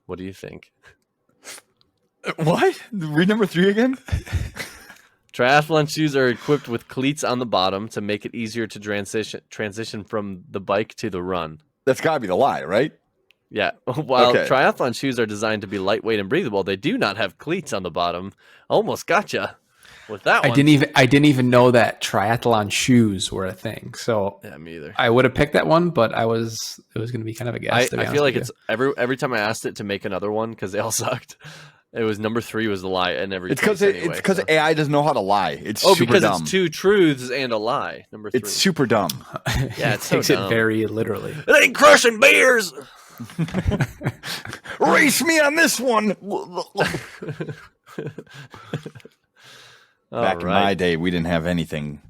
What do you think? What? Read number 3 again? Triathlon shoes are equipped with cleats on the bottom to make it easier to transition from the bike to the run. That's got to be the lie, right? Yeah. While Okay. triathlon shoes are designed to be lightweight and breathable, they do not have cleats on the bottom. Almost gotcha with that one. I didn't even know that triathlon shoes were a thing. So Yeah, me either. I would have picked that one, but it was going to be kind of a guess. I feel like it's every time I asked it to make another one because they all sucked. It was number 3 was the lie and every. It's because AI doesn't know how to lie. It's super because dumb. it's 2 truths and a lie. Number 3. It's super dumb. Yeah, it it's so takes it dumb. very literally. It ain't crushing beers. Race me on this one. Back in my day, we didn't have anything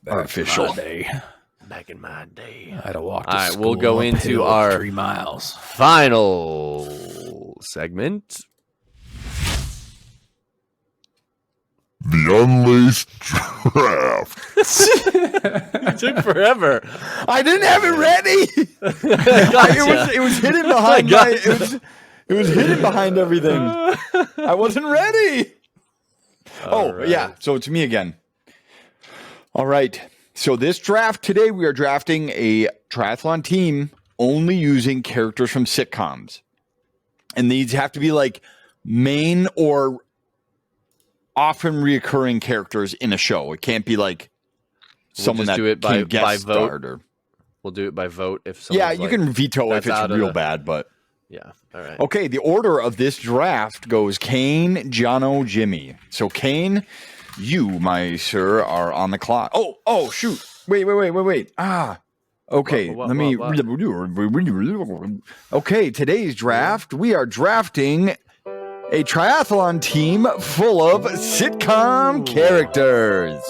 artificial. Back in my day. I had to walk. All right, we'll go into our 3 miles. final segment. The Unlaced Draft. It took forever. I didn't have it ready. Gotcha. It was hidden behind it was hidden behind everything. I wasn't ready. All Yeah. right. So it's me again. All right. So this draft today, we are drafting a triathlon team only using characters from sitcoms. And these have to be like main or often reoccurring characters in a show. It can't be like someone just that do it can by guest vote. starred or We'll do it by vote if yeah, someone's you like, can veto if that's it's out of real the- bad, but Yeah. All right. okay, the order of this draft goes Kane, Jono, Jimmy. So Kane, you, my sir, are on the clock. Oh, shoot. Wait. Okay, What? let me. What? Okay, today's draft, we are drafting a triathlon team full of sitcom characters.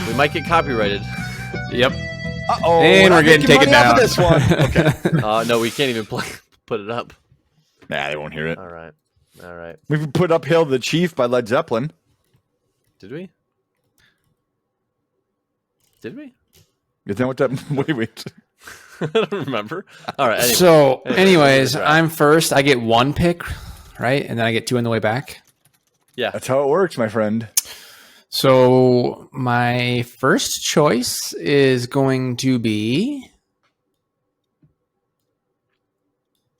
We might get copyrighted. Yep. Uh-oh, And we're getting taken down. This one. Okay. No, we can't even put it up. Nah, they won't hear it. All right. We put up Hail the Chief by Led Zeppelin. Did we? You know what that? Wait. I don't remember. All right. Anyway. So, Anyway, anyways, draft. I'm first. I get 1 pick, right? And then I get 2 on the way back. Yeah. That's how it works, my friend. So, my first choice is going to be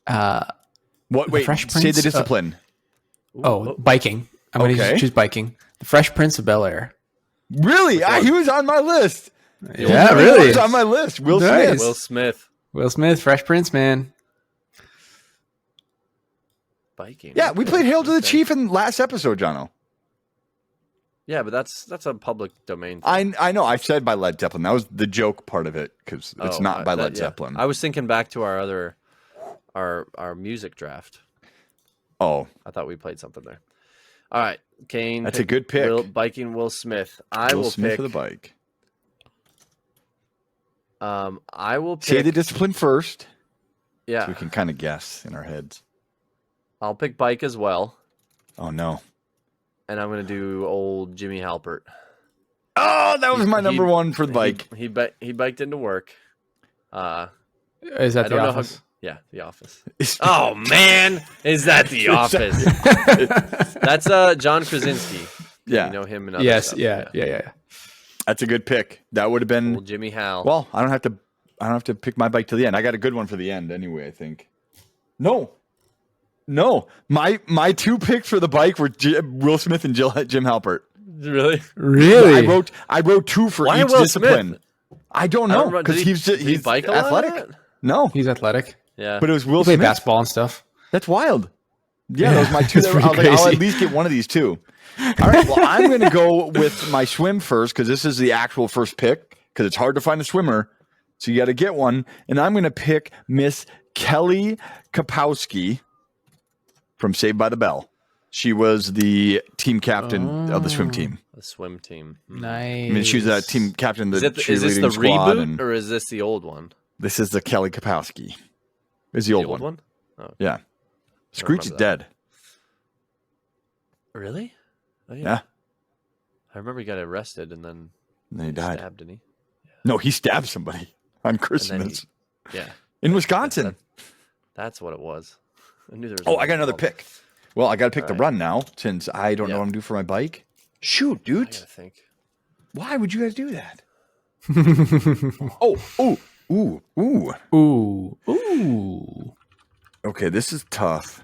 What? Wait. Fresh Say Prince, the discipline. biking. I'm going Okay. to choose biking. The Fresh Prince of Bel-Air. Really? He was on my list. Yeah, He really. was on my list. Will Nice. Smith. Will Smith. Will Smith, Fresh Prince, man. Biking. Yeah, we Okay. played Hail to the Okay. Chief in last episode, Jono. Yeah, but that's a public domain thing. I know. I said by Led Zeppelin. That was the joke part of it because it's not by Led Zeppelin. I was thinking back to our other our music draft. Oh, I thought we played something there. All right, Kane. That's a good pick. Biking Will Smith. I Will will Smith pick for the bike. I will Say pick. the discipline first, so Yeah, we can kind of guess in our heads. I'll pick bike as well, Oh no! and I'm gonna do old Jimmy Halpert. Oh, that was He- my he- number one for the bike. He biked into work. Is that I The don't know how. Office? Yeah, The Office. Oh man, is that The Office? That's John Krasinski. Yeah. You know him and other Yes, stuff. yeah. That's a good pick. That would have been. Old Jimmy Hal. Well, I don't have to pick my bike till the end. I got a good one for the end anyway, I think. No. My 2 picks for the bike were Will Smith and Jim Halpert. Really? Really? I wrote 2 for Why each Will discipline. Smith? I don't I don't know remember- because did he he's bike a lot? athletic. No, He's athletic. Yeah. but it was Will He played Smith. basketball and stuff. That's wild. Yeah, those are my 2. That's I was pretty like, I'll crazy. at least get one of these 2. All right. Well, I'm going to go with my swim first because this is the actual first pick because it's hard to find a swimmer. So you got to get one. And I'm going to pick Miss Kelly Kapowski from Saved by the Bell. She was the team captain of the swim team. The swim team. Nice. I mean, she was that team captain of the Is this the cheerleading squad. reboot And or is this the old one? this is the Kelly Kapowski. Is the The old one. Oh, Yeah. Screech is remember that. dead. really? Oh, Yeah. I remember he got arrested and then And then he died. stabbed, didn't he? No, he stabbed somebody on Christmas Yeah. in Wisconsin. That's what it was. I knew there was. Oh, I got another pick. Well, I got to pick the All right. run now since I don't know Yeah. what I'm doing for my bike. Shoot, I dude. gotta think. Why would you guys do that? Oh, Ooh. Okay, this is tough.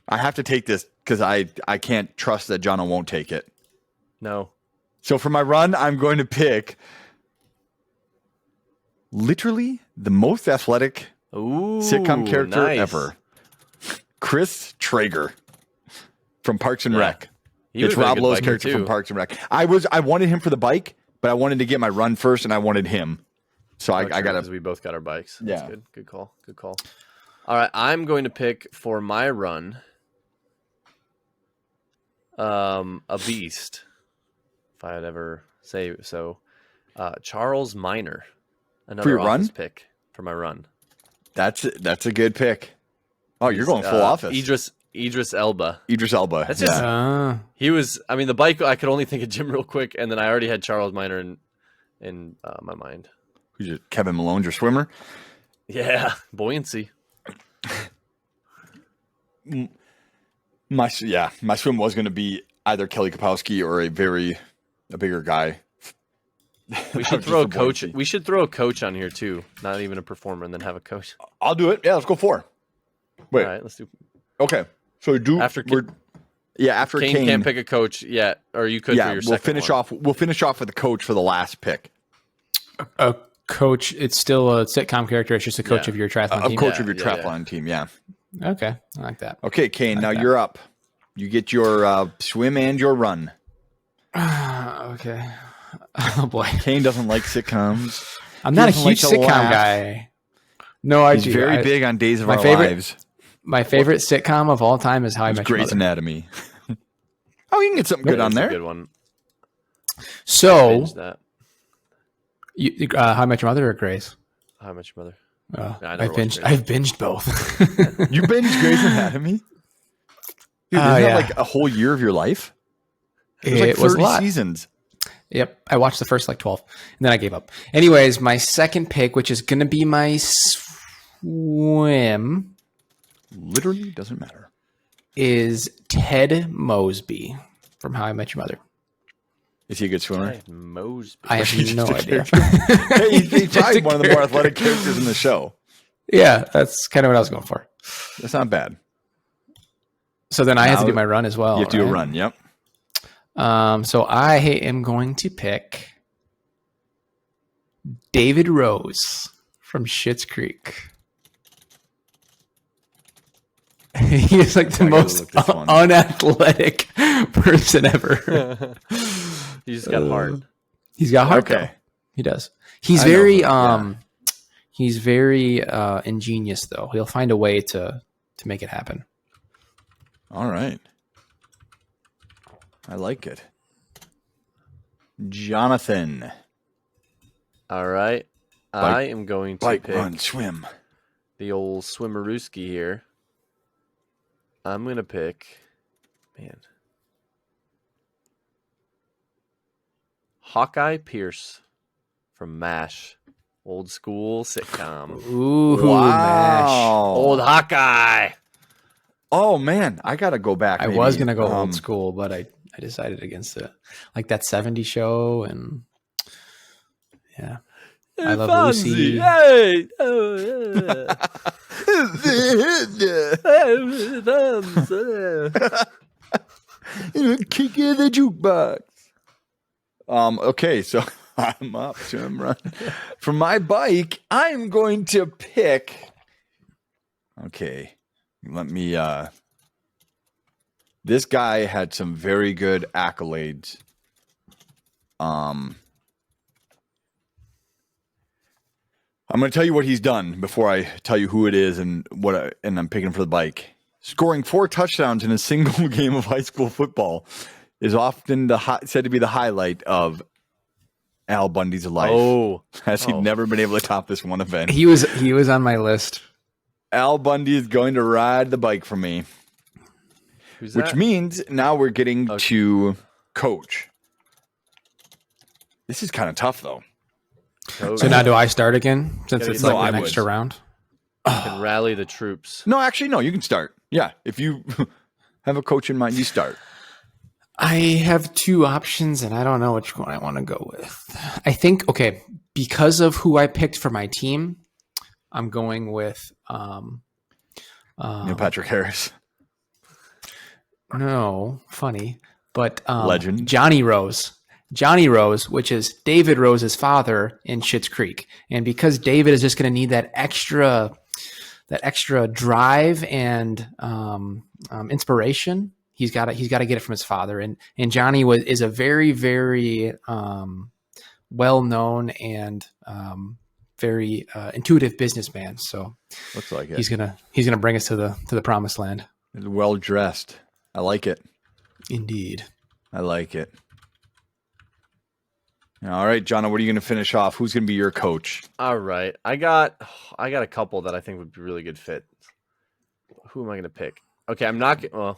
I have to take this because I can't trust that Jono won't take it. No. So for my run, I'm going to pick literally the most athletic Ooh, sitcom character nice. ever. Chris Traeger from Parks and Yeah. Rec. He It's would've been a Rob good Lowe's biker, character too. from Parks and Rec. I wanted him for the bike, but I wanted to get my run first, and I wanted him. So I got because to. we both got our bikes. Yeah. That's good. Good call. Good call. All right, I'm going to pick for my run a beast, if I'd ever say so. Charles Minor, another your run? office pick for my run. That's a good pick. Oh, you're going full office. Idris Elba. Idris Elba. That's just- yeah. He was. I mean, the bike. I could only think of Jim real quick, and then I already had Charles Minor in my mind. Who's your Kevin Malone, your swimmer? Yeah, buoyancy. My swim was going to be either Kelly Kapowski or a bigger guy. We should throw a coach. We should throw a coach on here too. Not even a performer, and then have a coach. I'll do it. Yeah, let's go 4. Wait. All right, let's do. Okay. So After after Kane can't pick a coach yet, or you could. For your we'll second finish one. off. We'll finish off with the coach for the last pick. A coach. It's still a sitcom character. It's just a coach Yeah. of your triathlon A team. coach Yeah, of your yeah, triathlon team. Yeah. Okay, I like that. Okay, Kane. Now that. you're up. You get your swim and your run. Okay. Oh boy, Kane doesn't like sitcoms. I'm not a doesn't like huge to sitcom laugh. guy. No, I He's do. very big on Days of my Our favorite- Lives. My favorite sitcom of all time is How I It's Met Your Grey's Mother. Anatomy. Oh, you can get something good on That's a there. good one. So, Binge that. How I Met Your Mother or Grey's? How much mother? Oh, Yeah, I never watched Grey's. I've binged both. You binged Grey's Anatomy? Dude, isn't Oh, that yeah. like a whole year of your life? There's It like was a 30 lot. seasons. Yep, I watched the first 12, and then I gave up. Anyways, my second pick, which is going to be my swim, Literally doesn't matter. is Ted Mosby from How I Met Your Mother. Is he a good swimmer? Ted Mosby. I have no idea. Hey, he's Just probably a one of the more character. athletic characters in the show. Yeah, that's kind of what I was going for. That's not bad. So then I have to Now do my run as well. You have to do a right? run. Yep. So I am going to pick David Rose from Schitt's Creek. He is like the I gotta most look this one. unathletic person ever. You just got hard. He's got heart. Okay. Though. He does. He's I know very him, yeah. he's very ingenious though. He'll find a way to make it happen. All right. I like it. Jonathan. All right. I am going to Bike, pick run, swim. the old swimmerooski here. I'm going to pick, Hawkeye Pierce from MASH. Old school sitcom. Ooh, MASH. Old Hawkeye. Oh man, I gotta go back. I maybe. was gonna go old school, but I decided against it. Like that 70s show, and yeah, I Love Lucy. Hey. Oh, Kick in the jukebox. Okay, so I'm up to him run. For my bike, I'm going to pick. Okay, let me. This guy had some very good accolades. I'm going to tell you what he's done before I tell you who it is and and I'm picking for the bike. Scoring 4 touchdowns in a single game of high school football is often said to be the highlight of Al Bundy's life. Oh, Has he never been able to top this one event? He was on my list. Al Bundy is going to ride the bike for me, who's which that? means now we're getting to coach. This is kind of tough though. So now do I start again since Gotta it's get like no, an I extra would. round? Can rally the troops. No, actually, no. You can start. Yeah, if you have a coach in mind, you start. I have 2 options and I don't know which one I want to go with. I think, okay, because of who I picked for my team, I'm going with Neil Patrick Harris. no, funny, but Legend. Johnny Rose. Johnny Rose, which is David Rose's father in Schitt's Creek. And because David is just going to need that extra drive and inspiration, he's got to get it from his father. And Johnny is a very, very well-known and very intuitive businessman. So Looks like it. he's gonna bring us to the promised land. Well dressed. I like it. Indeed. I like it. All right, John, what are you going to finish off? Who's going to be your coach? All right. I got a couple that I think would be really good fit. Who am I going to pick? Okay, I'm not going to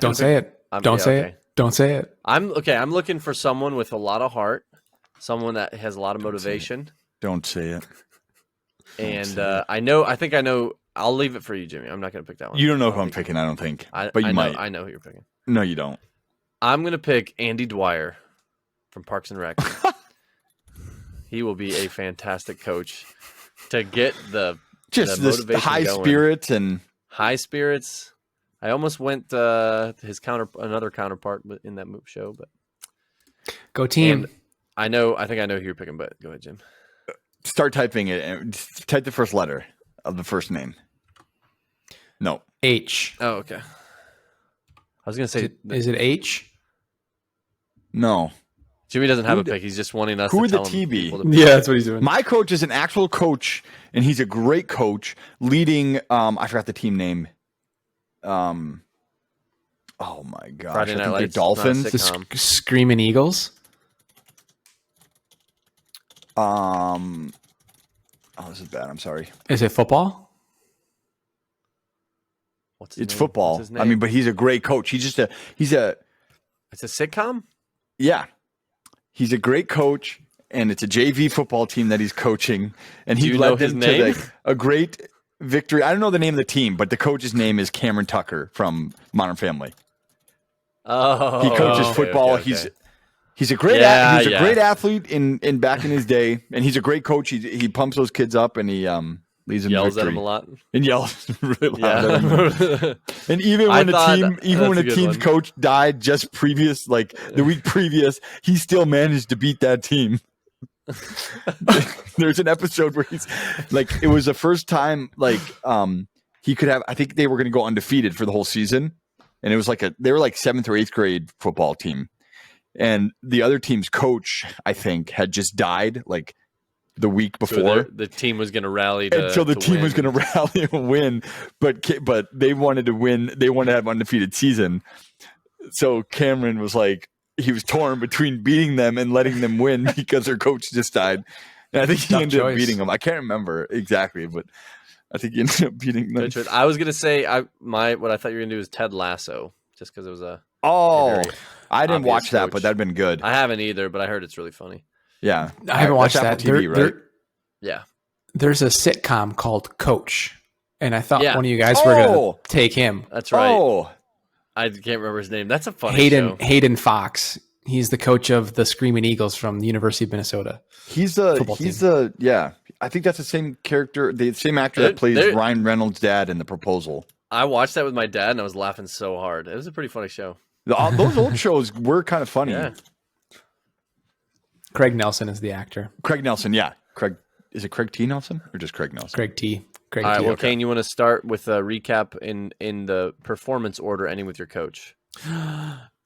Don't say it. Don't say it. Don't say it. I'm looking for someone with a lot of heart, someone that has a lot of motivation. Don't say it. And I think I know. I'll leave it for you, Jimmy. I'm not going to pick that one. You don't know who I'm picking, I don't think. But you might. I know who you're picking. No, you don't. I'm going to pick Andy Dwyer from Parks and Rec. He will be a fantastic coach to get the This motivation high going. spirits and High spirits. I almost went another counterpart in that show, but Go team. and I think I know who you're picking, but go ahead, Jim. start typing it. And type the first letter of the first name. No. H. Oh, okay. I was gonna say Is it H? No. Jimmy doesn't have Who a pick. He's just wanting us who to would the tell T him be? people to- Yeah, that's what he's doing. My coach is an actual coach, and he's a great coach leading. I forgot the team name. Oh my gosh! Friday Night I think Lights, the Dolphins. not a sitcom. Screaming Eagles. Oh, this is bad. I'm sorry. Is it football? What's his It's name? football. What's his I mean, name? but he's a great coach. He's a It's a sitcom. yeah. He's a great coach, and it's a JV football team that he's coaching, and Do he you know led his them name? to a great victory. I don't know the name of the team, but the coach's name is Cameron Tucker from Modern Family. Oh, He coaches okay, football. okay. He's a great Yeah, he's a yeah. great athlete in back in his day, and he's a great coach. He pumps those kids up, and he leads them to Yells at victory. him a lot. And yells really loud. at them. Yeah. And even I when the thought team, even that's when a the good team's one. coach died just previous, like the week previous, he still managed to beat that team. There's an episode where he's like, it was the first time like he could have. I think they were going to go undefeated for the whole season, and it was like they were like 7th or 8th grade football team, and the other team's coach, I think, had just died like the week So before. the team was going to rally to, And so the to team win. was going to rally and win, but they wanted to win. They wanted to have an undefeated season. So Cameron was like, he was torn between beating them and letting them win because their coach just died. And I think he Tough ended up choice. beating them. I can't remember exactly, but I think he ended up beating them. Good choice. I was going to say what I thought you were going to do is Ted Lasso, just because it was a. Oh, very I didn't obvious watch that, coach. but that'd been good. I haven't either, but I heard it's really funny. Yeah, I haven't watched That's that. Apple TV, right? Yeah. There's a sitcom called Coach, and I thought Yeah. one of you guys were going Oh. to take him. That's right. Oh, I can't remember his name. That's a funny show. Hayden Fox. He's the coach of the Screaming Eagles from the University of Minnesota. he's Football the yeah. I think that's the same character, the same actor that plays They're- Ryan Reynolds' dad in The Proposal. I watched that with my dad, and I was laughing so hard. It was a pretty funny show. Those old shows were kind of funny. Yeah. Craig Nelson is the actor. Craig Nelson, yeah. Is it Craig T. Nelson or just Craig Nelson? Craig T. All right. Well, okay. Kane, you want to start with a recap in the performance order, ending with your coach?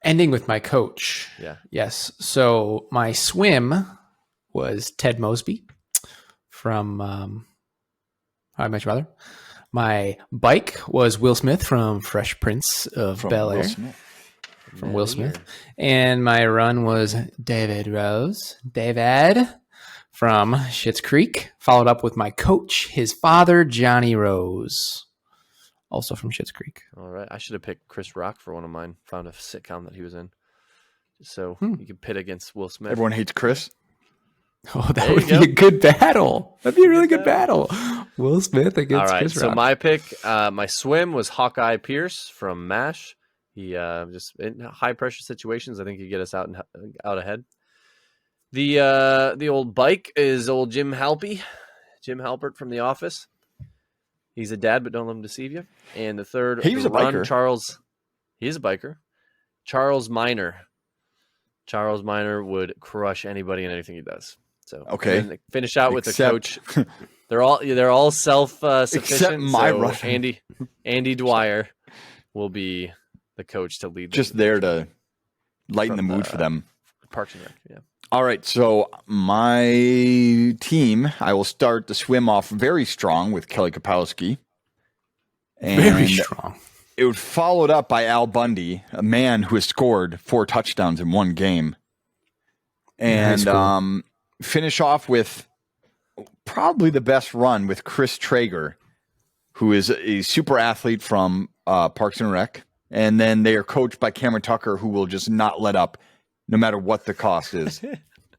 Ending with my coach. Yeah. Yes. So my swim was Ted Mosby from How I Met Your Mother. My bike was Will Smith from Fresh Prince of Bel Air. Will Smith. From Will Smith. And my run was David from Schitt's Creek, followed up with my coach, his father, Johnny Rose, also from Schitt's Creek. All right. I should have picked Chris Rock for one of mine. Found a sitcom that he was in. So Hmm. you could pit against Will Smith. Everyone hates Chris. Oh, that There would you be go. a good battle. That'd be a really good battle. Will Smith All against right. Chris So Rock. my pick, my swim was Hawkeye Pierce from MASH. He just in high pressure situations, I think he get us out ahead. The old bike is old Jim Halpy, Jim Halpert from The Office. He's a dad, but don't let him deceive you. And the third, He's a run, biker. Charles. He is a biker. Charles Minor. Charles Minor would crush anybody and anything he does. So Okay. and then finish out with the Except- coach. They're all self sufficient. Except my so Russian. Andy Dwyer will be the coach to lead. Just there to lighten the From mood the- for them. Parks and Rec. Yeah. All right, so my team, I will start the swim off very strong with Kelly Kapowski. And Very strong. it was followed up by Al Bundy, a man who has scored 4 touchdowns in one game. And cool. finish off with probably the best run with Chris Traeger, who is a super athlete from Parks and Rec. And then they are coached by Cameron Tucker, who will just not let up no matter what the cost is.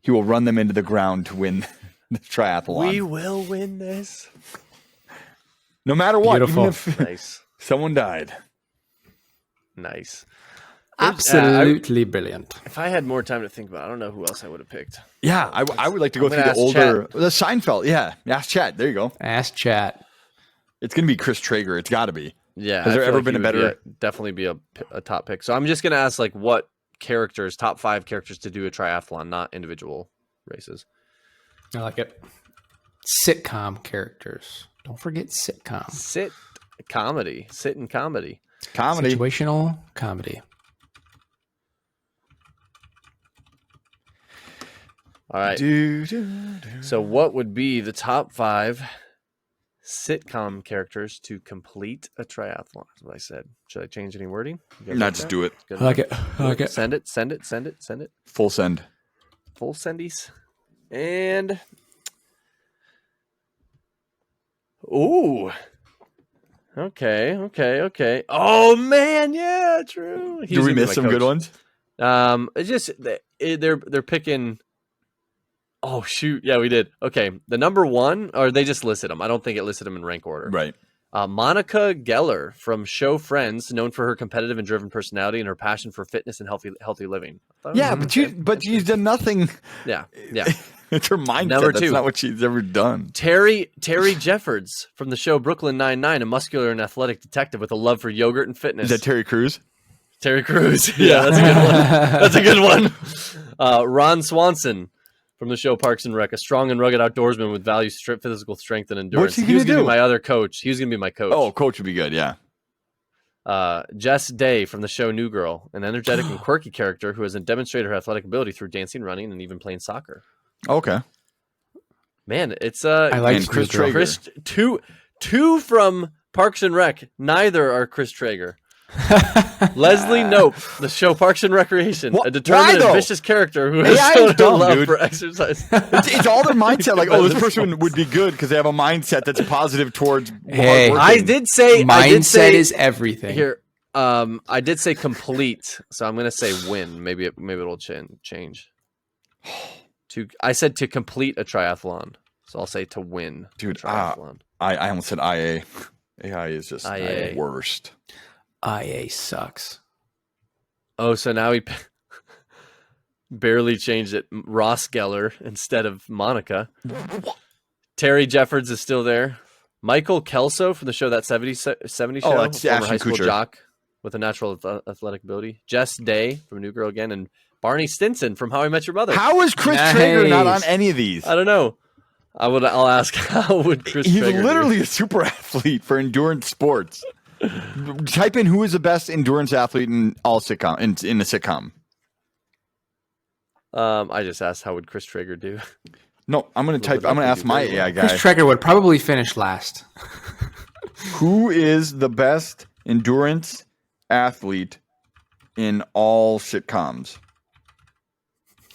He will run them into the ground to win the triathlon. We will win this. No matter what, Beautiful. even if Nice. someone died. Nice. Absolutely brilliant. If I had more time to think about it, I don't know who else I would have picked. Yeah, I would like to go I'm through gonna the ask older... The Seinfeld, yeah. Ask Chat. There you go. Ask chat. It's going to be Chris Traeger. It's got to be. Yeah. Has there I feel ever been he a would better- definitely be a top pick. So I'm just going to ask like what characters, top 5 characters to do a triathlon, not individual races. I like it. Sitcom characters. Don't forget sitcom. Sit and comedy. Comedy. Situational comedy. All right. So what would be the top 5 sitcom characters to complete a triathlon? That's what I said. Should I change any wording? You guys Not like just that? do it. Good I like enough? it. I like it. Send it. Full send. Full sendies. And ooh. Okay. Oh man, yeah, true. He's Do we gonna be miss my some good coach. ones? It's just they're picking. Oh shoot, yeah, we did. Okay, the number 1, or they just listed them. I don't think it listed them in rank order. Right. Monica Geller from show Friends, known for her competitive and driven personality and her passion for fitness and healthy living. I thought it Yeah, was but she's done nothing. yeah. It's her mindset. Number That's 2. not what she's ever done. Terry Jeffords from the show Brooklyn Nine-Nine, a muscular and athletic detective with a love for yogurt and fitness. Is that Terry Crews? Terry Crews. Yeah, that's a good one. That's a good one. Ron Swanson from the show Parks and Rec, a strong and rugged outdoorsman with values physical strength and endurance. What's he He was gonna going to do? be my other coach. He was going to be my coach. Oh, coach would be good. Yeah. Jess Day from the show New Girl, an energetic and quirky character who has demonstrated her athletic ability through dancing, running, and even playing soccer. Okay. Man, it's I like And Chris New Girl. Traeger. two from Parks and Rec. Neither are Chris Traeger. Leslie Nope, the show Parks and Recreation, Why a determined and though? vicious character who has AI shown is a dumb, love dude. for exercise. It's all their mindset. Like, oh, this person would be good because they have a mindset that's positive towards Hey. hard I working. did say Mindset is everything. here. I did say complete, so I'm gonna say win. Maybe it'll change. I said to complete a triathlon, so I'll say to win. Dude, a triathlon. I almost said IA. AI is just IA. the worst. IA sucks. Oh, so now he barely changed it. Ross Geller instead of Monica. Terry Jeffords is still there. Michael Kelso from the show That 70 Show. that's former Ashton high school Kutcher. jock with a natural athletic ability. Jess Day from New Girl again. And Barney Stinson from How I Met Your Mother. How is Chris Nice. Traeger not on any of these? I don't know. I'll ask how would Chris He's Traeger do? literally a super athlete for endurance sports. Type in who is the best endurance athlete in all sitcom in a sitcom. I just asked how would Chris Traeger do? No, I'm gonna type. bit I'm gonna lucky, ask my very AI well. guy Chris Traeger would probably finish last. who is the best endurance athlete in all sitcoms.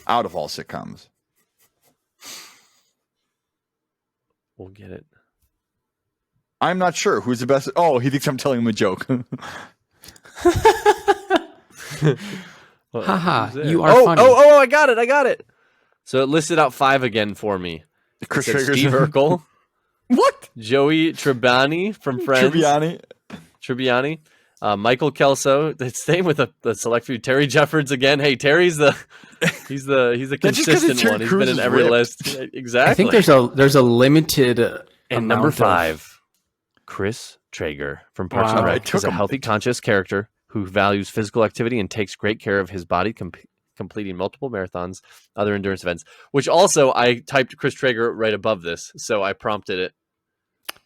Out of all sitcoms. We'll get it. I'm not sure who's the best. Oh, he thinks I'm telling him a joke. Well, Haha, who's there? you are oh, funny. Oh, I got it. So it listed out 5 again for me. Chris It said Traeger's Steve Urkel, What? Joey Tribbiani from Friends. Tribbiani. Tribbiani. Michael Kelso, staying with the select few. Terry Jeffords again. Hey, Terry's he's the That's just 'cause consistent it's Terry one. He's been in Crews' every ripped. list. Exactly. I think there's a limited. And number amount of- 5, Chris Traeger from Parks and Wow. Rec. He's a healthy, conscious character who values physical activity and takes great care of his body, completing multiple marathons, other endurance events. Which also, I typed Chris Traeger right above this, so I prompted it.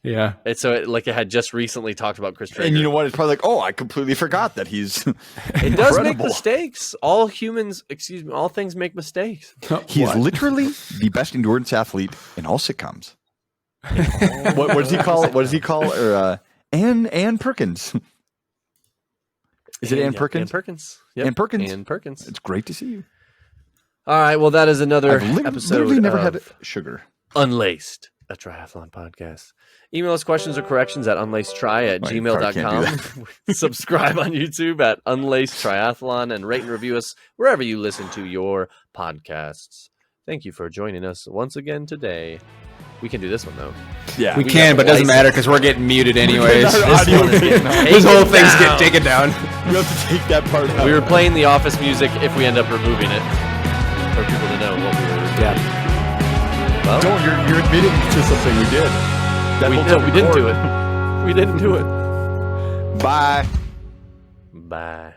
Yeah. And so it had just recently talked about Chris Traeger. And you know what? It's probably like, oh, I completely forgot that he's it does make incredible. mistakes. All things make mistakes. He's What? literally the best endurance athlete in all sitcoms. what does he call it? What does he call or Ann Perkins? Is it Ann Perkins? Ann Perkins. Yep. Ann Perkins. Ann Perkins. It's great to see you. All right. Well, that is another I've episode literally never of had sugar. Unlaced, a triathlon podcast. Email us questions or corrections at unlacedtry@gmail.com. Subscribe on YouTube at Unlaced Triathlon and rate and review us wherever you listen to your podcasts. Thank you for joining us once again today. We can do this one though. Yeah, We can, but it doesn't matter because we're getting muted anyways. Our This audio one is getting- getting This whole taken thing's down. getting taken down. You have to take that part out. We were playing the Office music if we end up removing it for people to know what we were doing. Yeah. Well, Don't. You're admitting to something we did. we didn't do it. We didn't do it. Bye. Bye.